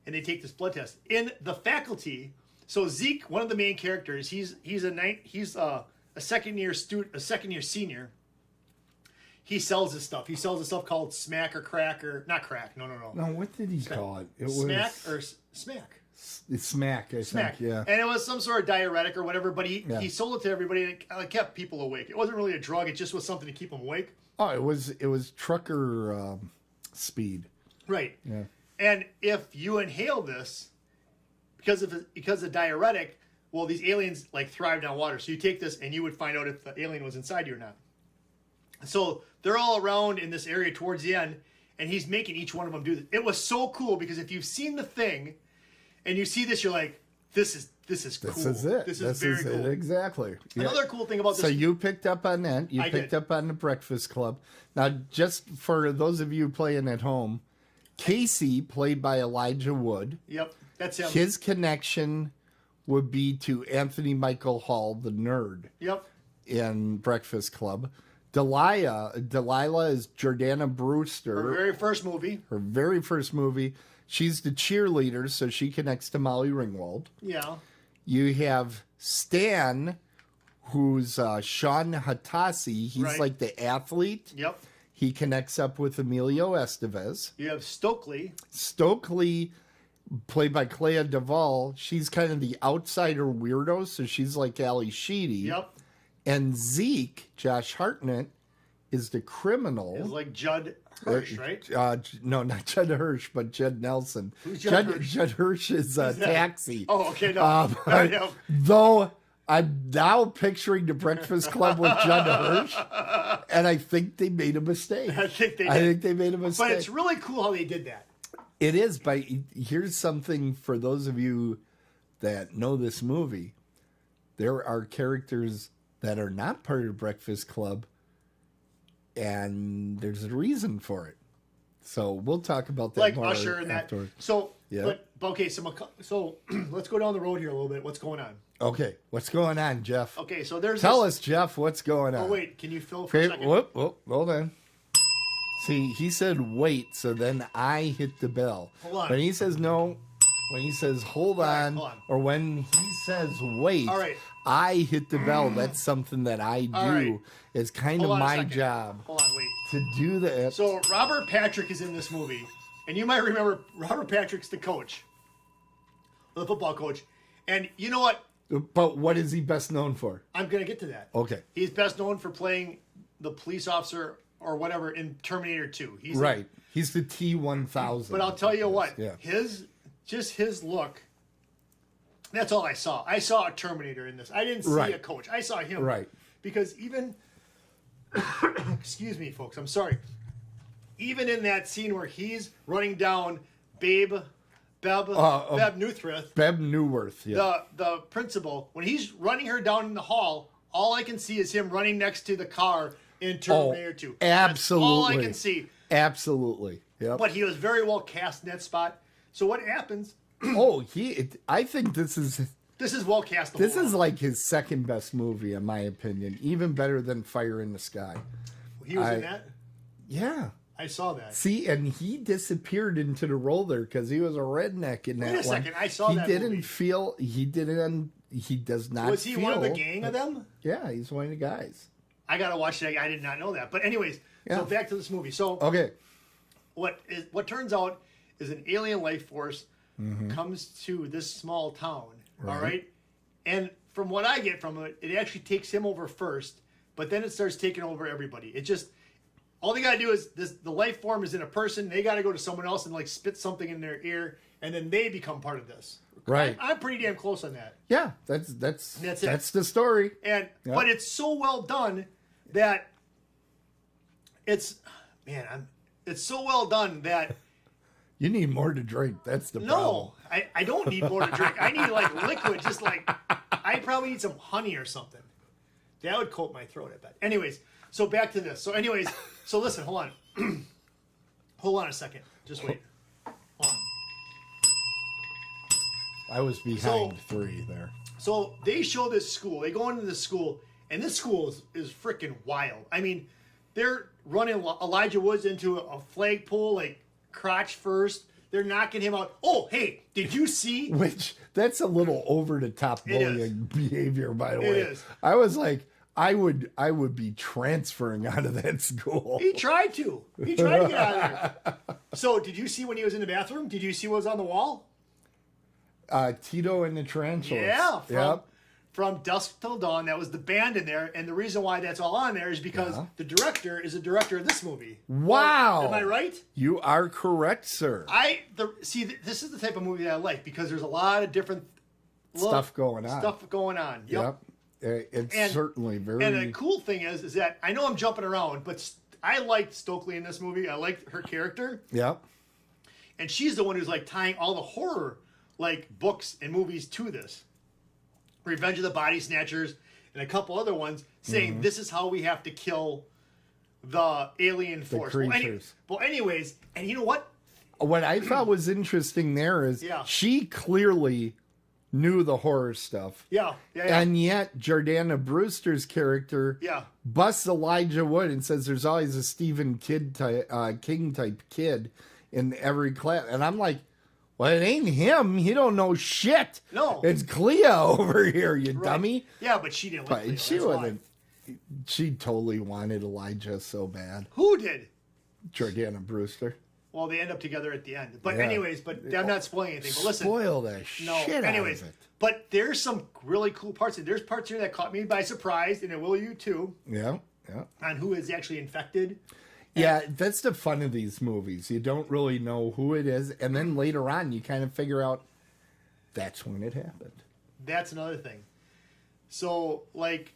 And they take this blood test. In The Faculty, so Zeke, one of the main characters, he's a a second year senior. He sells this stuff. He sells this stuff called smack or crack or not crack. No. No, what did he call it? It smack was or smack. It's smack. I Smack. think. Yeah. And it was some sort of diuretic or whatever. But he sold it to everybody and it kept people awake. It wasn't really a drug. It just was something to keep them awake. Oh, it was trucker speed. Right. Yeah. And if you inhale this because of diuretic, well, these aliens like thrived on water. So you take this and you would find out if the alien was inside you or not. So they're all around in this area towards the end, and he's making each one of them do this. It was so cool because if you've seen The Thing and you see this, you're like, this is cool. This is it. This is very cool. Exactly. Yeah. Another cool thing about this. So you picked up on that. You I picked did. up on the Breakfast Club. Now, just for those of you playing at home, Casey, played by Elijah Wood, Yep, that's him. his connection would be to Anthony Michael Hall, the nerd, Yep. in Breakfast Club. Delilah is Jordana Brewster. Her very first movie. Her very first movie. She's the cheerleader, so she connects to Molly Ringwald. Yeah. You have Stan, who's Sean Hatasi. He's Right. like the athlete. Yep. He connects up with Emilio Estevez. You have Stokely. Stokely, played by Clea Duvall, she's kind of the outsider weirdo, so she's like Ali Sheedy. Yep. And Zeke, Josh Hartnett, is the criminal. Is like Judd Hirsch, right? No, not Judd Hirsch, but Judd Nelson. Who's Judd Hirsch? Judd Hirsch is Taxi. Oh, okay. No. No. Though I'm now picturing the Breakfast Club with Judd Hirsch, and I think they made a mistake. I think they made a mistake. But it's really cool how they did that. It is, but here's something for those of you that know this movie. There are characters that are not part of Breakfast Club, and there's a reason for it. So we'll talk about that Like more Usher and that. afterwards. So, Yeah. but okay, so let's go down the road here a little bit. What's going on? Okay, what's going on, Jeff? Okay, so there's Tell this, us, Jeff, what's going on. Oh wait, can you fill for a Okay, second? whoop, hold on. See, he said wait, so then I hit the bell. Hold on. When he says no, when he says hold right, on, hold on. or when he says wait, All right. I hit the bell. That's something that I do. All right. It's kind Hold of on a my second. job Hold on, wait. to do that. So Robert Patrick is in this movie, and you might remember Robert Patrick's the coach, the football coach. And you know what? But what is he best known for? I'm gonna get to that. Okay. He's best known for playing the police officer or whatever in Terminator 2. He's Right. He's the T-1000. But I'll tell you what, Yeah. his look. That's all I saw. I saw a Terminator in this. I didn't see Right. a coach. I saw him. Right. Because even, excuse me, folks. I'm sorry. Even in that scene where he's running down Beb Newthworth, Beb Newworth. Yeah. the principal, when he's running her down in the hall, all I can see is him running next to the car in Terminator 2. Absolutely. That's all I can see. Absolutely. Yep. But he was very well cast in that spot. So what happens? I think this is Well cast. This is like his second best movie, in my opinion. Even better than Fire in the Sky. He was in that. Yeah. I saw that. See, and he disappeared into the role there because he was a redneck in that Wait a one. second, I saw he that didn't movie. feel. He didn't. He does not. Was he one of the gang of them? Yeah, he's one of the guys. I gotta watch that. I did not know that. But anyways, Yeah. so back to this movie. So Okay. what turns out is an alien life force comes to this small town. All right, and from what I get from it, it actually takes him over first, but then it starts taking over everybody. It just all they gotta do is the life form is in a person. They gotta go to someone else and like spit something in their ear, and then they become part of this. Right. I'm pretty damn close on that. Yeah, that's it. the story. And Yeah. but it's so well done that it's so well done that You need more to drink. That's the problem. no, I don't need more to drink. I need like liquid, just like I probably need some honey or something. That would coat my throat, I bet. Anyways, so back to this. So listen, hold on. Hold on a second. Just wait. Hold on. I was behind 3 there. So they show this school. They go into this school, and this school is freaking wild. I mean, they're running Elijah Woods into a flagpole, like crotch first. They're knocking him out. Oh, hey, did you see? Which, that's a little over the top It is. bullying behavior, by the way. is. I was like, I would be transferring out of that school. He tried to get out of there. So did you see when he was in the bathroom? Did you see what was on the wall? Tito and the Tarantulas. Yeah. From Dusk Till Dawn, that was the band in there, and the reason why that's all on there is because the director is a director of this movie. Wow. Am I right? You are correct, sir. This is the type of movie that I like because there's a lot of different stuff going on. Yep. It's certainly very... And the cool thing is that I know I'm jumping around, but I liked Stokely in this movie. I liked her character. Yep. And she's the one who's like tying all the horror like books and movies to this. Revenge of the Body Snatchers and a couple other ones saying this is how we have to kill the alien force. Creatures. Well, anyways, and you know what? What I thought was interesting there is she clearly knew the horror stuff. Yeah. And yet Jordana Brewster's character busts Elijah Wood and says there's always a Stephen King type kid in every class. And I'm like, well, it ain't him. He don't know shit. No. It's Clea over here, you dummy. Yeah, but she didn't like Clea. She wasn't. She totally wanted Elijah so bad. Who did? Jordana Brewster. Well, they end up together at the end. But anyways, I'm not spoiling anything. But listen. Spoil that shit out of it. But there's some really cool parts. There's parts here that caught me by surprise, and it will you too. Yeah. On who is actually infected. Yeah, that's the fun of these movies. You don't really know who it is, and then later on you kind of figure out that's when it happened. That's another thing. So, like,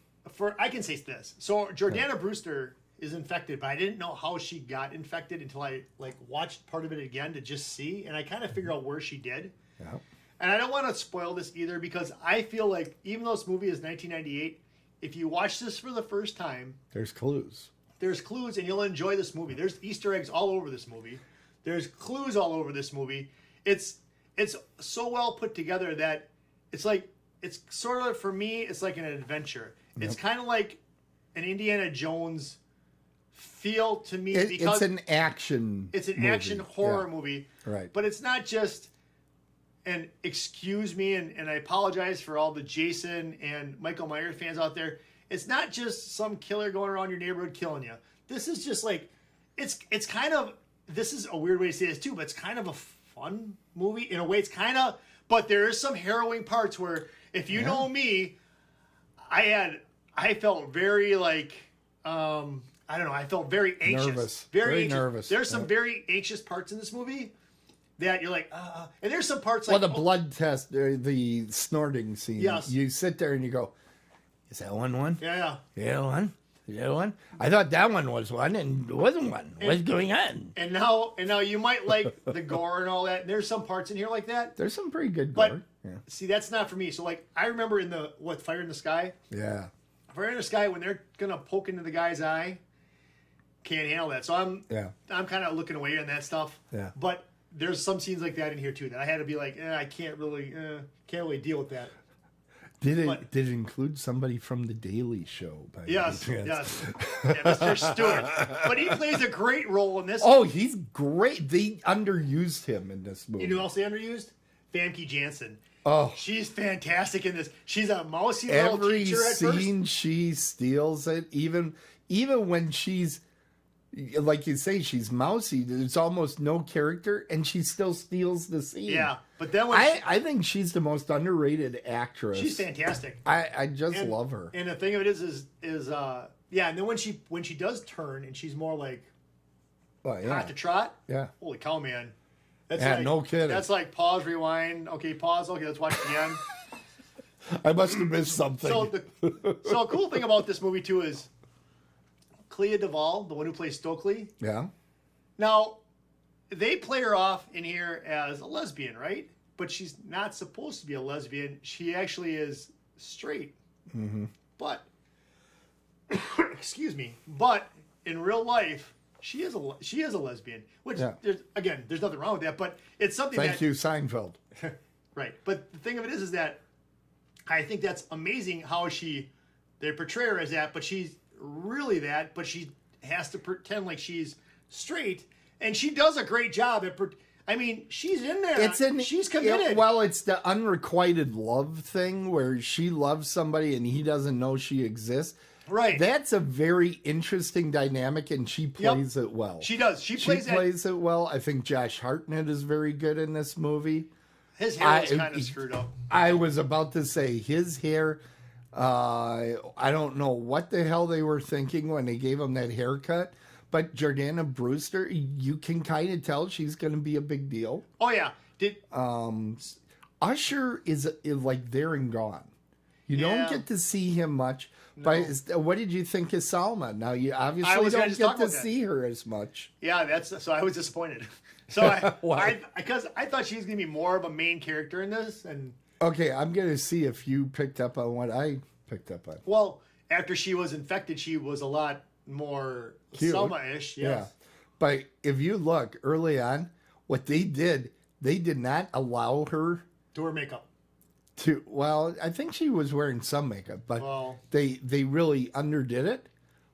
I can say this. So, Jordana Brewster is infected, but I didn't know how she got infected until I, like, watched part of it again to just see, and I kind of figured out where she did. Yeah. And I don't want to spoil this either, because I feel like, even though this movie is 1998, if you watch this for the first time... There's clues. There's clues, and you'll enjoy this movie. There's Easter eggs all over this movie. There's clues all over this movie. It's so well put together that it's like, it's sort of, for me, it's like an adventure. Yep. It's kind of like an Indiana Jones feel to me. Because it's an action action horror movie. Right. But it's not just, and excuse me, and I apologize for all the Jason and Michael Myers fans out there. It's not just some killer going around your neighborhood killing you. This is just like, it's kind of, this is a weird way to say this too, but it's kind of a fun movie. In a way, it's kind of, but there is some harrowing parts where, if you know me, I felt very like, I don't know, I felt very anxious. Nervous. Very anxious. Nervous. There's some very anxious parts in this movie that you're like, and there's some parts like... Well, the blood test, the snorting scene. Yes. You sit there and you go, is that one? Yeah. Yeah, one? Is that one? I thought that one was one, and it wasn't one. What's going on? And now you might like the gore and all that. There's some parts in here like that. There's some pretty good gore. But see, that's not for me. So like, I remember in the Fire in the Sky. Yeah. Fire in the Sky, when they're gonna poke into the guy's eye, can't handle that. So I'm kind of looking away on that stuff. Yeah. But there's some scenes like that in here too that I had to be like, I can't really deal with that. Did it include somebody from The Daily Show? Yes. Yeah, Mr. Stewart. But he plays a great role in this. Oh, he's great. They underused him in this movie. You know who else they underused? Famke Janssen. Oh. She's fantastic in this. She's a mousy little teacher at first. Every scene she steals it. Even when she's, like you say, she's mousy. There's almost no character, and she still steals the scene. Yeah, but then when I think she's the most underrated actress. She's fantastic. I just love her. And the thing of it is and then when she does turn and she's more like hot to trot. Yeah. Holy cow, man. That's no kidding. That's like pause, rewind. Okay, pause. Okay, let's watch it again. I must have missed something. So a cool thing about this movie too is Clea Duvall, the one who plays Stokely. Yeah. Now, they play her off in here as a lesbian, right? But she's not supposed to be a lesbian. She actually is straight. Mm-hmm. But, excuse me. But in real life, she is a lesbian. Which there's nothing wrong with that. But it's something. Thank you, Seinfeld. Right. But the thing of it is that I think that's amazing how they portray her as that, but she's really that, but she has to pretend like she's straight, and she does a great job at she's in there. She's committed. It's the unrequited love thing where she loves somebody and he doesn't know she exists. Right. That's a very interesting dynamic, and she plays it well. She does. She plays it well. I think Josh Hartnett is very good in this movie. His hair was kind of screwed up. I was about to say his hair. I don't know what the hell they were thinking when they gave him that haircut, but Jordana Brewster, you can kind of tell she's going to be a big deal. Oh yeah. Usher is like there and gone. You don't get to see him much. No. But what did you think of Salma? Now you obviously don't get to see her as much. Yeah, so I was disappointed. So because I thought she was going to be more of a main character in this. And okay, I'm going to see if you picked up on what I picked up on. Well, after she was infected, she was a lot more Selma-ish. Yes. Yeah. But if you look early on, what they did not allow her to wear makeup. Well, I think she was wearing some makeup, but they really underdid it.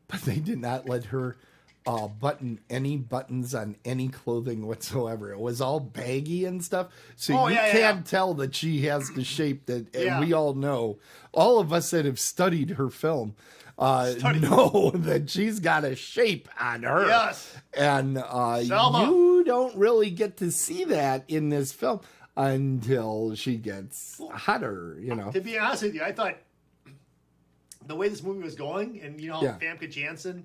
But they did not let her button any buttons on any clothing whatsoever. It was all baggy and stuff. So you can't tell that she has the shape that we all know. All of us that have studied her film know that she's got a shape on her. Yes. And you don't really get to see that in this film until she gets hotter, To be honest with you, I thought the way this movie was going, and Famke Janssen,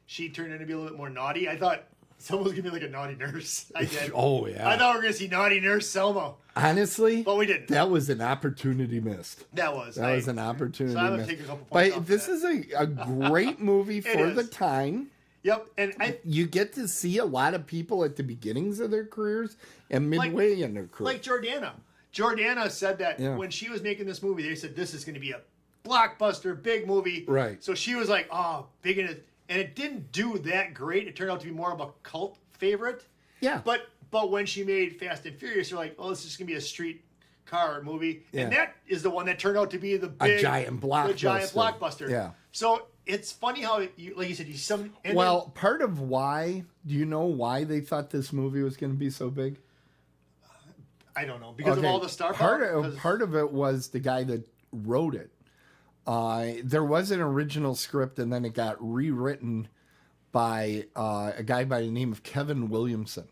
she turned into be a little bit more naughty. I thought someone was going to be like a naughty nurse. I did. Oh, yeah. I thought we were going to see naughty nurse Selma. Honestly, but we didn't. That was an opportunity missed. That was an opportunity so missed. Take a couple points but this is a great movie for the time. Yep, and you get to see a lot of people at the beginnings of their careers and midway in their career. Like Jordana. Jordana said that when she was making this movie, they said this is going to be a blockbuster, big movie. Right. So she was like, "Oh, big in it," and it didn't do that great. It turned out to be more of a cult favorite. Yeah. But when she made Fast and Furious, you're like, "Oh, this is going to be a street car movie," and that is the one that turned out to be the giant blockbuster. Yeah. So. It's funny how, like you said, part of why, do you know why they thought this movie was going to be so big? I don't know. Because of all the star power? Part of it was the guy that wrote it. There was an original script, and then it got rewritten by a guy by the name of Kevin Williamson.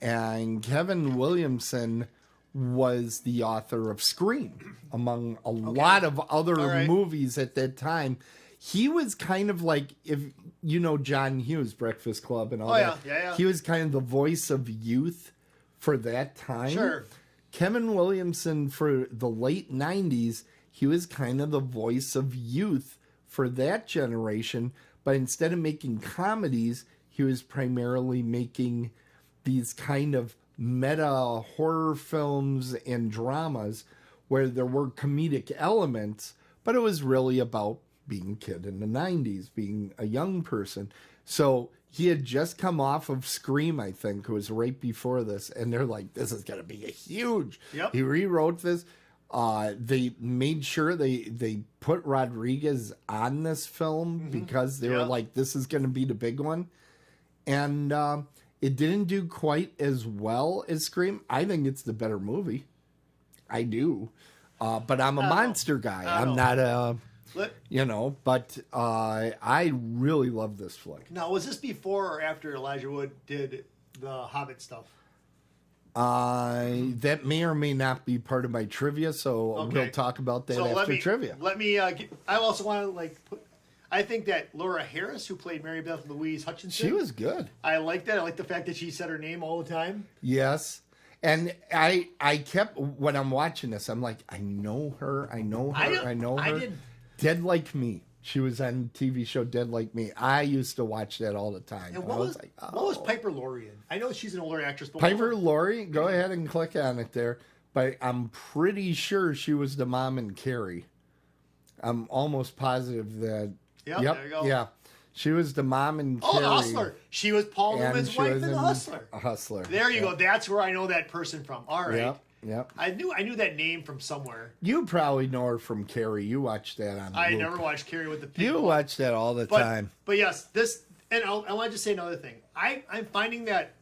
And Kevin Williamson was the author of Scream, among a lot of other movies at that time. He was kind of like, if you know John Hughes, Breakfast Club and all that. Yeah. He was kind of the voice of youth for that time. Sure. Kevin Williamson for the late 90s, he was kind of the voice of youth for that generation. But instead of making comedies, he was primarily making these kind of meta horror films and dramas where there were comedic elements, but it was really about being a kid in the 90s, being a young person. So he had just come off of Scream, I think. It was right before this. And they're like, this is going to be a huge. Yep. He rewrote this. They made sure they put Rodriguez on this film because they were like, this is going to be the big one. And it didn't do quite as well as Scream. I think it's the better movie. I do. But I'm a monster guy. I'm not a... but I really love this flick. Now, was this before or after Elijah Wood did the Hobbit stuff? That may or may not be part of my trivia, so we'll talk about that after trivia. Let me. I also want to I think that Laura Harris, who played Mary Beth Louise Hutchinson, she was good. I like that. I like the fact that she said her name all the time. Yes. And I kept, when I'm watching this, I'm like, I know her. I know her. Dead Like Me. She was on the TV show Dead Like Me. I used to watch that all the time. And what was Piper Laurie in? I know she's an older actress. But Piper Laurie, go ahead and click on it there. But I'm pretty sure she was the mom in Carrie. I'm almost positive that. Yep, there you go. Yeah. She was the mom in Carrie. The Hustler. She was Paul Newman's wife in The Hustler. Hustler. There you go. That's where I know that person from. All right. Yep. I knew that name from somewhere. You probably know her from Carrie. You watched that on I never watched Carrie with the pig. You watch that all the time. But yes, this, and I want to just say another thing. I'm finding that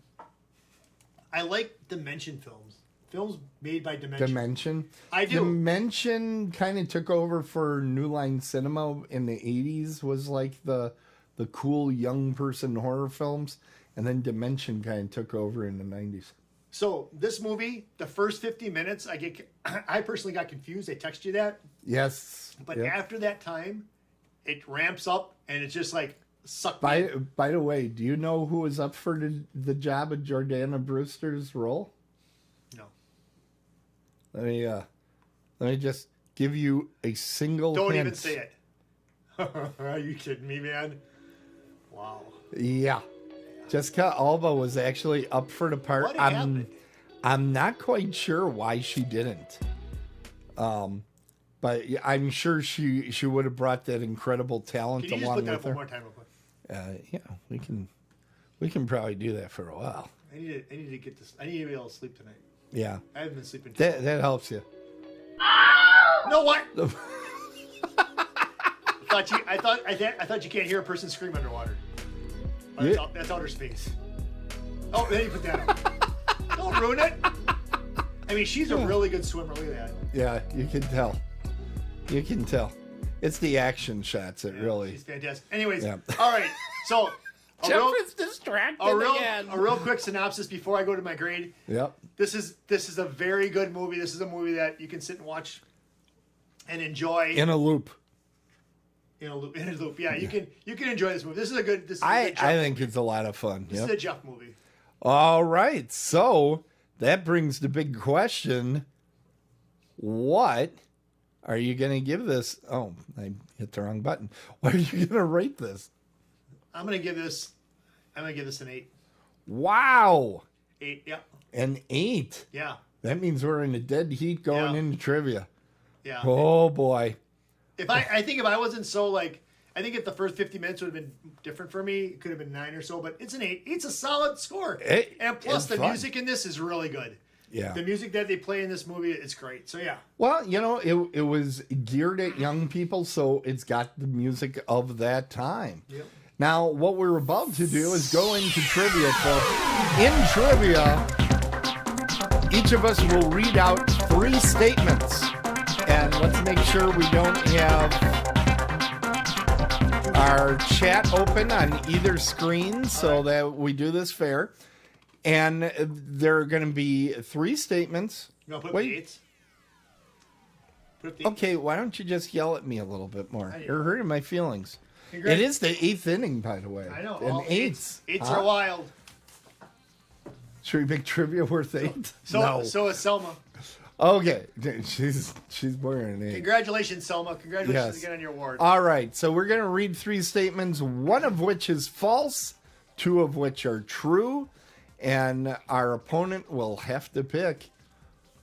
I like Dimension films. films made by Dimension? Dimension. I do. Dimension kind of took over for New Line Cinema in the 80s, was like the cool young person horror films. And then Dimension kind of took over in the 90s. So this movie, the first 50 minutes, I personally got confused. I text you that. Yes. But Yep. after that time, it ramps up and it's just like sucked me in. By the way, do you know who was up for the job of Jordana Brewster's role? No. Let me just give you a single Don't hint. even say it. Are you kidding me, man? Wow. Yeah. Jessica Alba was actually up for the part. What happened? I'm not quite sure why she didn't. But I'm sure she would have brought that incredible talent Can you just along put that with up one her. more time real quick? Yeah, we can probably do that for a while. I need to get this. I need to be able to sleep tonight. Yeah. I haven't been sleeping too long. That helps you. No, what? I thought you can't hear a person scream underwater. Yeah. That's outer space. Oh, then you put that up. Don't ruin it. I mean, she's a really good swimmer. Look at that. Yeah, you can tell. You can tell. It's the action shots that really. She's fantastic. Anyways, Yeah. all right. So Jeff is distracted again. a real quick synopsis before I go to my grade. Yep. This is a very good movie. This is a movie that you can sit and watch and enjoy In a loop. in a loop. Yeah, you can enjoy this movie. This is a good. I Jeff think movie. it's a lot of fun. This is a Jeff movie. All right. So that brings the big question. What are you going to give this? Oh, I hit the wrong button. What are you going to rate this? I'm gonna give this an 8. Wow. 8. Yeah. An 8. Yeah. That means we're in a dead heat going Yeah. into trivia. Yeah. Oh, boy. I think if I wasn't so like, I think if the first 50 minutes would have been different for me, it could have been 9 or so, but it's an 8. It's a solid score. And plus it's the fun. music in this is really good. Yeah. The music that they play in this movie, it's great. So yeah. Well, it was geared at young people, so it's got the music of that time. Yep. Now, what we're about to do is go into trivia. So, in trivia, each of us will read out 3 statements. And let's make sure we don't have our chat open on either screen so that we do this fair. And there are going to be 3 statements. You want to put up the 8s? Put up the 8s. Okay, why don't you just yell at me a little bit more? You're hurting my feelings. Congrats. It is the 8th inning, by the way. I know. And All 8s. 8s are wild. Should we make trivia worth 8? So is Selma. Okay, she's wearing an 8. Congratulations, Selma. Congratulations Yes. again on your award. All right, so we're going to read 3 statements, one of which is false, 2 of which are true, and our opponent will have to pick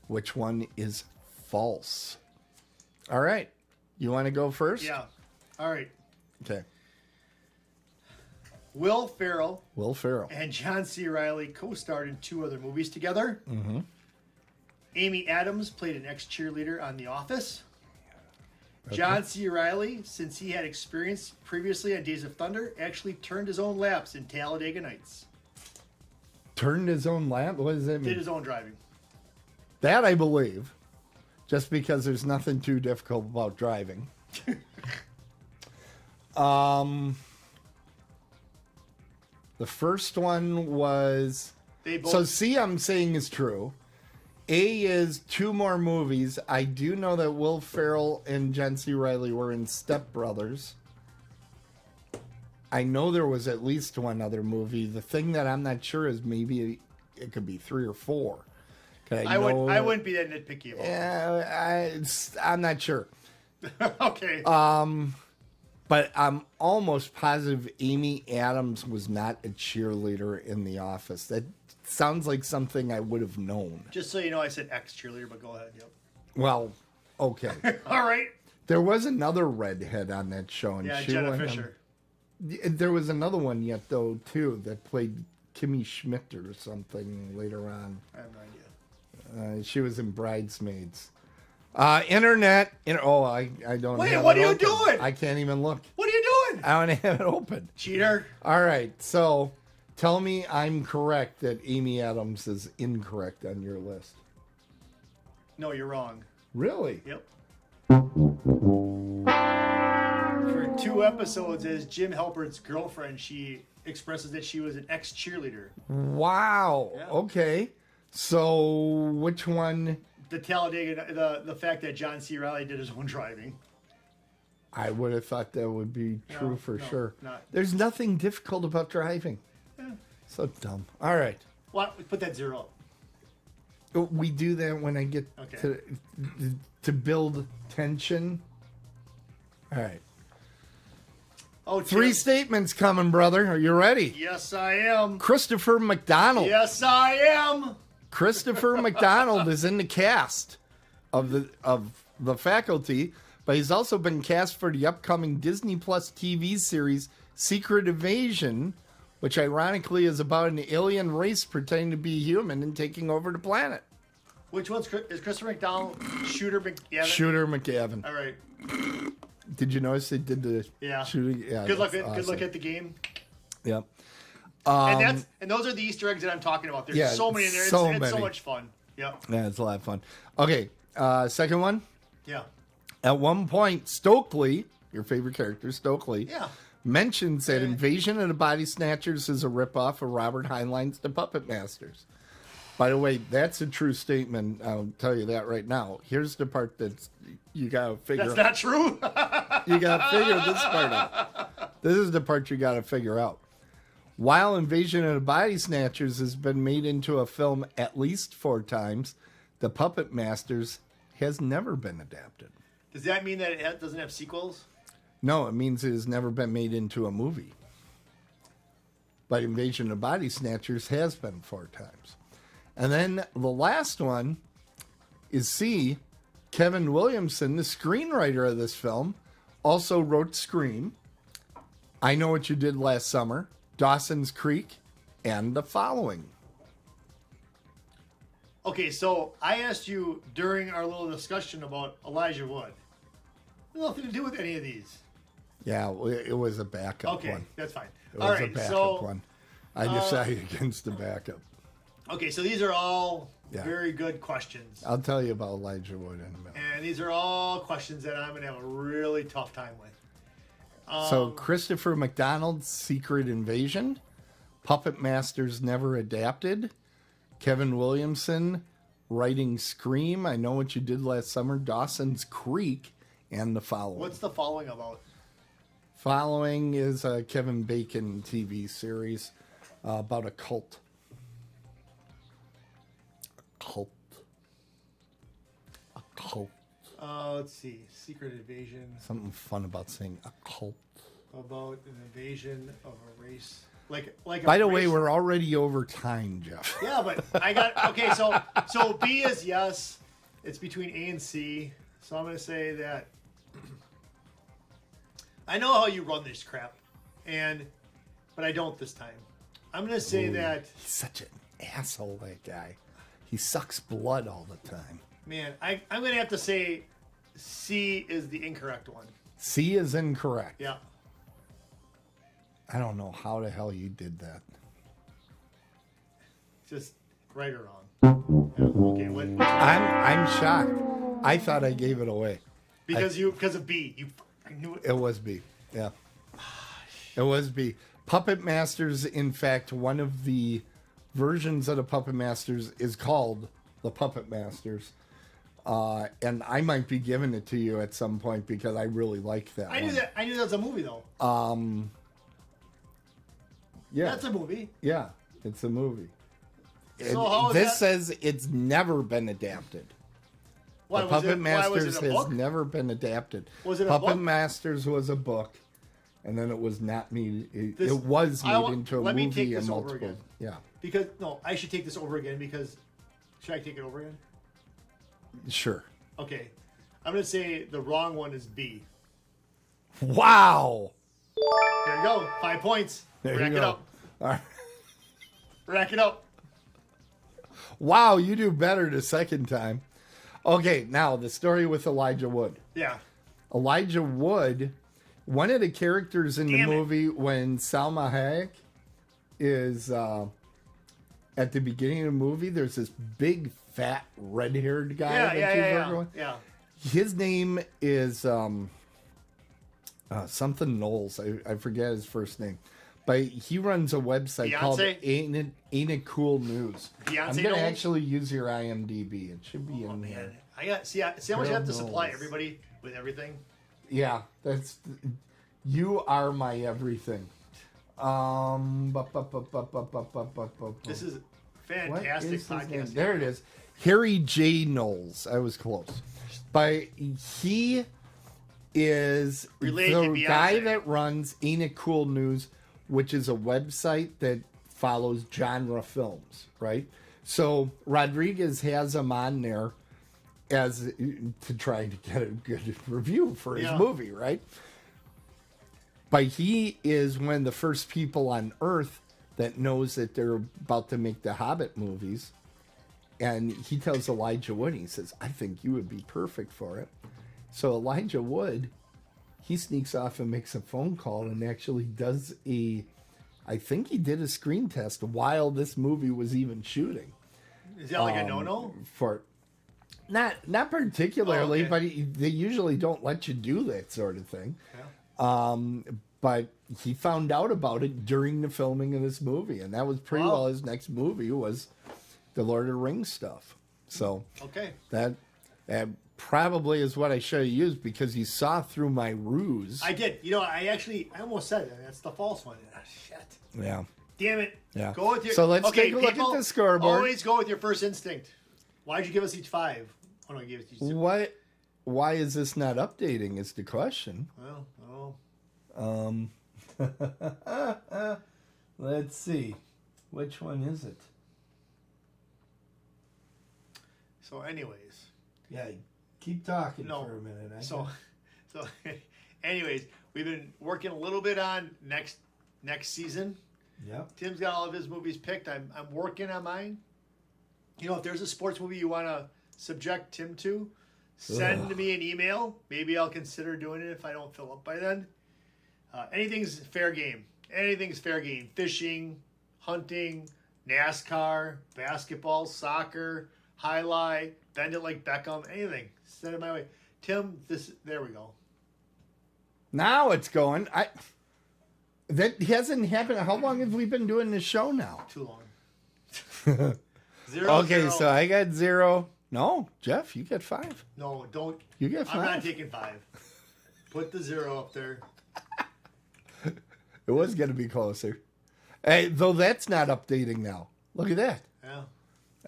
which one is false. All right, you want to go first? Yeah. All right. Okay. Will Ferrell Will Ferrell. and John C. Reilly co-starred in 2 other movies together. Mm-hmm. Amy Adams played an ex-cheerleader on The Office. Okay. John C. Reilly, since he had experience previously on Days of Thunder, actually turned his own laps in Talladega Nights. Turned his own lap? What does that mean? Did his own driving. That I believe, just because there's nothing too difficult about driving. The first one was... They both... So C, I'm saying is true. A is 2 more movies. I do know that Will Ferrell and John C. Reilly were in Step Brothers. I know there was at least 1 other movie. The thing that I'm not sure is maybe it could be 3 or 4. I wouldn't be that nitpicky about it. Yeah, I'm not sure. Okay. But I'm almost positive Amy Adams was not a cheerleader in The Office. That sounds like something I would have known. Just so you know, I said ex-cheerleader, but go ahead. Yep. Well, okay. All right. There was another redhead on that show. And Yeah, she Jenna went on- Fisher. There was another one yet, though, too, that played Kimmy Schmidt or something later on. I have no idea. She was in Bridesmaids. Internet. I don't Wait, have what it are you open. doing? I can't even look. What are you doing? I don't have it open. Cheater. All right, so tell me I'm correct that Amy Adams is incorrect on your list. No, you're wrong. Really? Yep. For 2 episodes as Jim Halpert's girlfriend, she expresses that she was an ex-cheerleader. Wow. Yeah. Okay. So which one? The Talladega, the fact that John C. Reilly did his own driving. I would have thought that would be true No, for no, sure. not. There's nothing difficult about driving. Yeah. So dumb. All right. Well, put that 0 up. We do that when I get Okay. to build tension. All right. Oh, 3 Tim. statements coming, brother. Are you ready? Yes, I am. Christopher McDonald. Yes, I am. Christopher McDonald is in the cast of the Faculty, but he's also been cast for the upcoming Disney Plus TV series Secret Invasion, which ironically is about an alien race pretending to be human and taking over the planet. Which one's is Christopher McDonald? Shooter McGavin? Shooter McGavin. All right. Did you notice they did the shooting? Yeah. Good luck. that's Good look awesome. at the game. Yep. And those are the Easter eggs that I'm talking about. There's Yeah, so many in there. It's so so many. much fun. Yep. Yeah, it's a lot of fun. Okay, second one. Yeah. At one point, Stokely, your favorite character, Stokely, Yeah. mentions that Invasion of the Body Snatchers is a ripoff of Robert Heinlein's The Puppet Masters. By the way, that's a true statement. I'll tell you that right now. Here's the part that's you gotta figure. That's not true. You gotta figure this part out. This is the part you gotta figure out. While Invasion of the Body Snatchers has been made into a film at least 4 times, The Puppet Masters has never been adapted. Does that mean that it doesn't have sequels? No, it means it has never been made into a movie. But Invasion of the Body Snatchers has been 4 times. And then the last one is C. Kevin Williamson, the screenwriter of this film, also wrote Scream, I Know What You Did Last Summer, Dawson's Creek, and the following. Okay, so I asked you during our little discussion about Elijah Wood. Nothing to do with any of these. Yeah, it was a backup Okay, one. that's fine. It All was right, a backup so one. I decided against the backup. okay, so these are all Yeah. very good questions, I'll tell you about Elijah Wood in a minute. and these are all questions that I'm gonna have a really tough time with. So Christopher McDonald's Secret Invasion, Puppet Masters Never Adapted, Kevin Williamson writing Scream, I Know What You Did Last Summer, Dawson's Creek, and the following. What's the following about? Following is a Kevin Bacon TV series about a cult. A cult. Let's see. Secret Invasion Something fun about saying a cult. about an invasion of a race. Like a By the way, race- we're already over time, Jeff. Yeah, but I got okay. So B is yes. It's between A and C. So I'm gonna say that I know how you run this crap, but I don't this time. I'm gonna say that He's such an asshole, that guy. He sucks blood all the time. man. I'm gonna have to say C is the incorrect one. C is incorrect. Yeah. I don't know how the hell you did that. Just right or wrong. Yeah, okay. What? I'm shocked. I thought I gave it away. Because of B. You fucking knew it. It was B. Yeah. It was B. Puppet Masters, in fact, one of the versions of the Puppet Masters is called the Puppet Masters. And I might be giving it to you at some point because I really like that I knew one. that. I knew that was a movie though. Yeah. That's a movie. Yeah, it's a movie. So how is this that- says it's never been adapted. Why The was Puppet it? Why was Masters it a book? has never been adapted. Was it a Puppet book? Masters was a book, and then it was not made. It This- was I made want- into a let me movie take and this over multiple. again. Yeah, Because no, I should take this over again because should I take it over again? sure. Okay. I'm gonna say the wrong one is B. Wow. There you go. 5 points. There Rack you it go. up. All right. Rack it up. Wow, you do better the second time. Okay, now the story with Elijah Wood. Yeah. Elijah Wood, one of the characters in Damn the it. movie when Salma Hayek is at the beginning of the movie, there's this big, fat, red-haired guy working with. Yeah. His name is something Knowles. I forget his first name. But he runs a website called Ain't It Cool News. Beyonce I'm going to Knowles? actually use your IMDb. It should be in here. I got see how much I have to supply Knowles. everybody with everything. Yeah, you are my everything. This is What fantastic is his name? podcast. There it is. Harry J. Knowles. I was close. But he is Related to the Beyonce. guy that runs Ain't It Cool News, which is a website that follows genre films, right? So Rodriguez has him on there as to try to get a good review for his movie, right? But he is one of the first people on Earth that knows that they're about to make the Hobbit movies. And he tells Elijah Wood, he says, I think you would be perfect for it. So Elijah Wood, he sneaks off and makes a phone call and actually does I think he did a screen test while this movie was even shooting. Is that like a no-no? For not particularly, Oh, okay. but they usually don't let you do that sort of thing. But he found out about it during the filming of this movie, and that was pretty well his next movie was the Lord of the Rings stuff. So Okay. that probably is what I should have used because you saw through my ruse. I did. You know, I almost said it. That's the false one. Ah, shit. Yeah. Damn it. Yeah. Go with your. So let's okay, take a look at people, the scoreboard. Always go with your first instinct. Why'd you give us each 5? Oh no, I gave us each 2. Why is this not updating is the question. Well, Let's see. Which one is it? So, anyways. Yeah, keep talking No. for a minute. So, anyways, we've been working a little bit on next season. Yep. Tim's got all of his movies picked. I'm working on mine. You know, if there's a sports movie you want to subject Tim to, send me an email. Maybe I'll consider doing it if I don't fill up by then. Anything's fair game. Anything's fair game. Fishing, hunting, NASCAR, basketball, soccer, highlight, bend it like Beckham, anything. Send it my way. Tim, there we go. Now it's going. That hasn't happened. How long have we been doing this show now? Too long. 0, Okay, 0. so I got 0. No, Jeff, you got 5. No, don't. You get 5. I'm not taking 5. Put the 0 up there. It was going to be closer. Hey, though that's not updating now. Look at that. Yeah.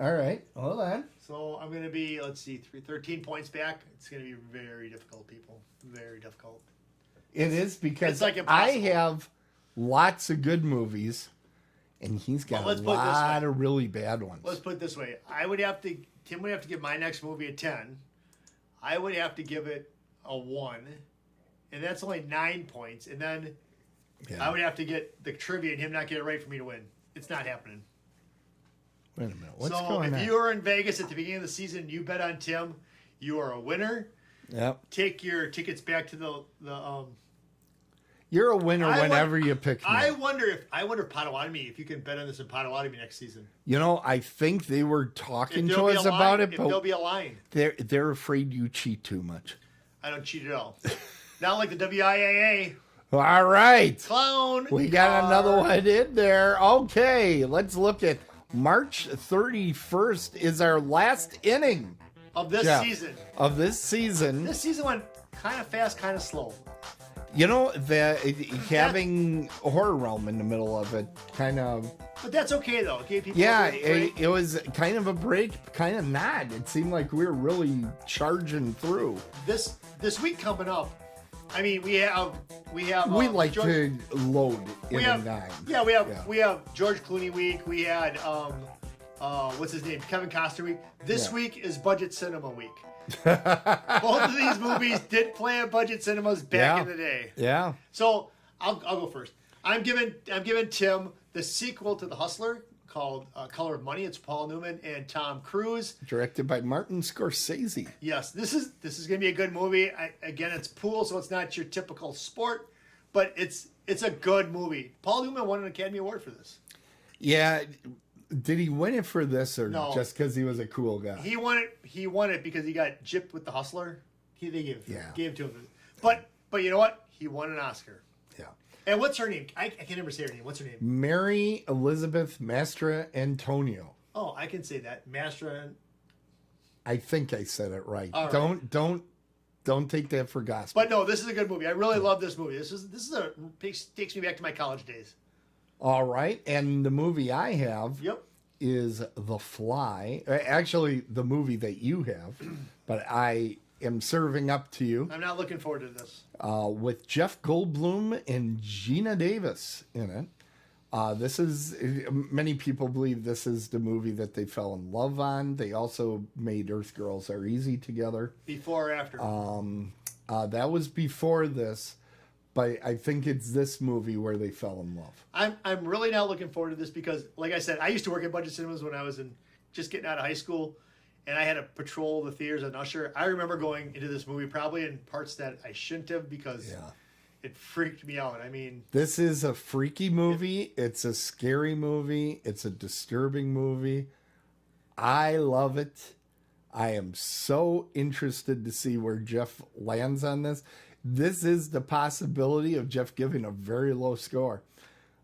All right, hold on. So I'm going to be, 13 points back. It's going to be very difficult, people. Very difficult. It is because It's like I impossible. have lots of good movies, and he's got Well, let's a put it this lot way. of really bad ones. Let's put it this way. Tim would have to give my next movie a 10. I would have to give it a 1. And that's only 9 points. And then I would have to get the trivia and him not get it right for me to win. It's not happening. Wait a minute. What's so going if on? you were in Vegas at the beginning of the season, you bet on Tim, you are a winner. Yep. Take your tickets back to the You're a winner whenever you pick me. I wonder Potawatomi, if you can bet on this in Potawatomi next season. You know, I think they were talking If to there'll be us a line- about it, if there'll but be a line. they're afraid you cheat too much. I don't cheat at all. Not like the WIAA. All right. Clown. We got another one in there. Okay, let's look at March 31st is our last inning Of this Jeff, season. of this season. This season went kind of fast, kind of slow. You know, having Horror Realm in the middle of it kind of... But that's okay, though. It gave people Yeah, a little break. it was kind of a break, kind of not. It seemed like we were really charging through. This week coming up, I mean, we have We like to load we in have, a 9. Yeah, we have George Clooney week. We had what's his name? Kevin Costner week. This week is budget cinema week. Both of these movies did play at budget cinemas back in the day. Yeah. So I'll go first. I'm giving Tim the sequel to The Hustler called Color of Money. It's Paul Newman and Tom Cruise. Directed by Martin Scorsese. Yes, this is going to be a good movie. Again, it's pool, so it's not your typical sport, but it's a good movie. Paul Newman won an Academy Award for this. Yeah, Did he win it for this or No. just because he was a cool guy? He won it. He won it because he got gypped with the Hustler. They gave it to him. But you know what? He won an Oscar. Yeah. And what's her name? I can't never say her name. What's her name? Mary Elizabeth Mastra Antonio. Oh, I can say that. Mastra. I think I said it right. All right. Don't take that for gospel. But no, this is a good movie. I really love this movie. Takes me back to my college days. All right, and the movie I have Yep. is The Fly. Actually, the movie that you have, but I am serving up to you I'm not looking forward to this. with Jeff Goldblum and Gina Davis in it. This is, many people believe this is the movie that they fell in love on. They also made Earth Girls Are Easy together. Before or after? That was before this, but I think it's this movie where they fell in love. I'm really not looking forward to this because, like I said, I used to work at Budget Cinemas when I was just getting out of high school, and I had to patrol the theaters as an usher. I remember going into this movie probably in parts that I shouldn't have because it freaked me out. I mean, this is a freaky movie. It's a scary movie. It's a disturbing movie. I love it. I am so interested to see where Jeff lands on this. This is the possibility of Jeff giving a very low score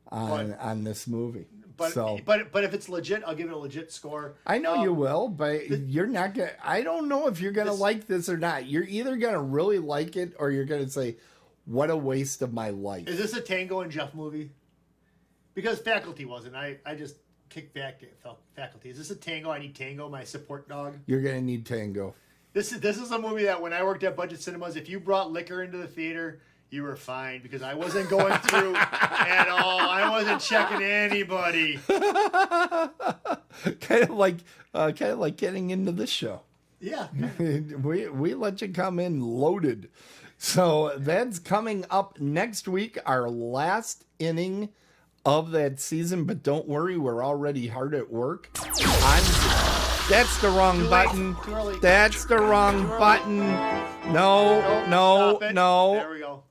on this movie. But if it's legit, I'll give it a legit score. I know you will, but you're not gonna. I don't know if you're gonna like this or not. You're either gonna really like it or you're gonna say, "What a waste of my life." Is this a Tango and Jeff movie? Because Faculty wasn't. I just kicked back at Faculty. Is this a Tango? I need Tango, my support dog. You're gonna need Tango. This is a movie that when I worked at Budget Cinemas, if you brought liquor into the theater, you were fine because I wasn't going through at all. I wasn't checking anybody. kind of like getting into this show. Yeah. we let you come in loaded. So that's coming up next week, our last inning of that season. But don't worry, we're already hard at work. That's the wrong button. That's the wrong button. No. There we go.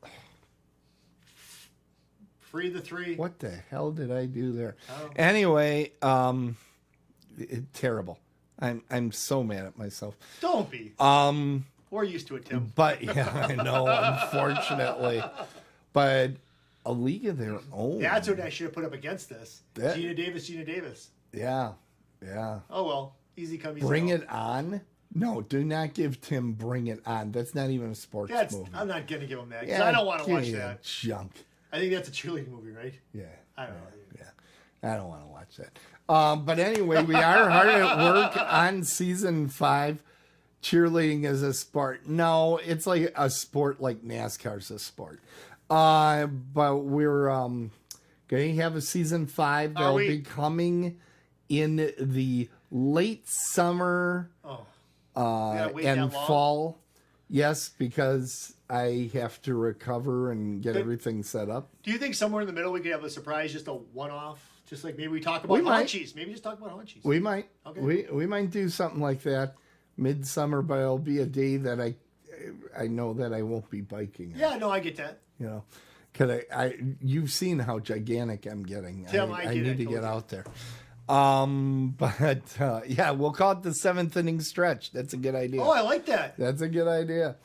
Free the three. What the hell did I do there? Oh. Anyway, terrible. I'm so mad at myself. Don't be. We're used to it, Tim. But yeah, I know, unfortunately. But A League of Their Own. That's what I should have put up against this. Gina Davis. Yeah. Oh well, easy come easy. Bring go. It On. No, do not give Tim Bring It On. That's not even a sports movie. I'm not gonna give him that because I don't want to watch that. Junk. I think that's a cheerleading movie, right? Yeah. I don't know. Yeah. I don't want to watch that. But anyway, we are hard at work on season 5. Cheerleading is a sport. No, it's like a sport like NASCAR's a sport. But we're going to have a season 5 that'll be coming in the late summer and fall. Yes, because I have to recover and get everything set up. Do you think somewhere in the middle we could have a surprise, just a one-off? Just like maybe we talk about Haunchies. Maybe just talk about Haunchies. We might. Okay. We might do something like that midsummer, but it'll be a day that I know that I won't be biking. Yeah, no, I get that. You know, because you've seen how gigantic I'm getting. Tim, I need to get out there. But yeah, we'll call it the 7th inning stretch. That's a good idea. Oh, I like that. That's a good idea.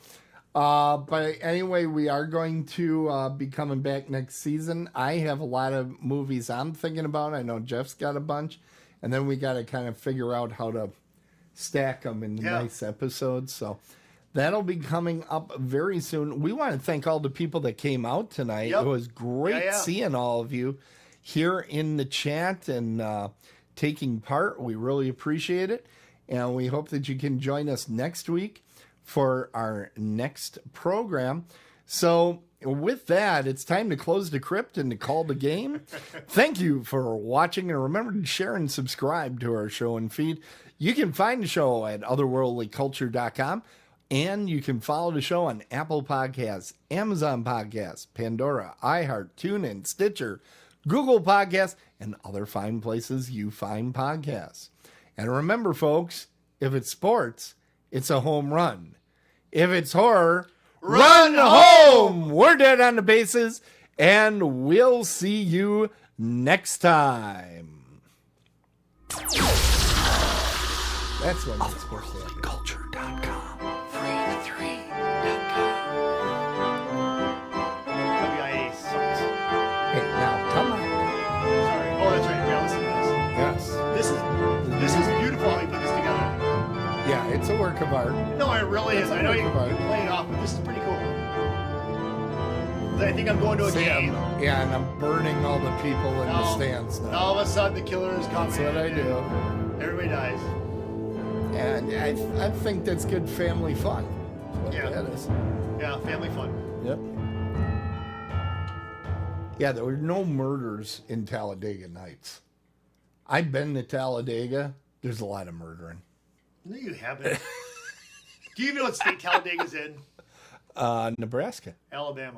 But anyway, we are going to be coming back next season. I have a lot of movies I'm thinking about. I know Jeff's got a bunch. And then we got to kind of figure out how to stack them in nice episodes. So that'll be coming up very soon. We want to thank all the people that came out tonight. It was great seeing all of you here in the chat and taking part. We really appreciate it. And we hope that you can join us next week for our next program. So with that, it's time to close the crypt and to call the game. Thank you for watching, and remember to share and subscribe to our show and feed. You can find the show at otherworldlyculture.com, and you can follow the show on Apple Podcasts, Amazon Podcasts, Pandora, iHeart, TuneIn, Stitcher, Google Podcasts, and other fine places you find podcasts. And remember, folks, if it's sports, it's a home run. If it's horror, run home! We're dead on the bases, and we'll see you next time. That's what it's supposed to happen. Culture.com. Free3.com. WIA sucks. Hey, now, come on. Sorry. Oh, that's right. Yeah, listen to Yes. this. This is beautiful how you put this together. Yeah, it's a work of art. No, it really is. I know you play it off, but this is pretty cool. I think I'm going to a game. Yeah, and I'm burning all the people in the stands now. All of a sudden, the killer is coming. That's what I do. Everybody dies. And I think that's good family fun. That's what Yeah. that is. Yeah, family fun. Yep. Yeah, there were no murders in Talladega Nights. I've been to Talladega. There's a lot of murdering. No, you haven't. Do you even know what state Talladega's in? Nebraska. Alabama.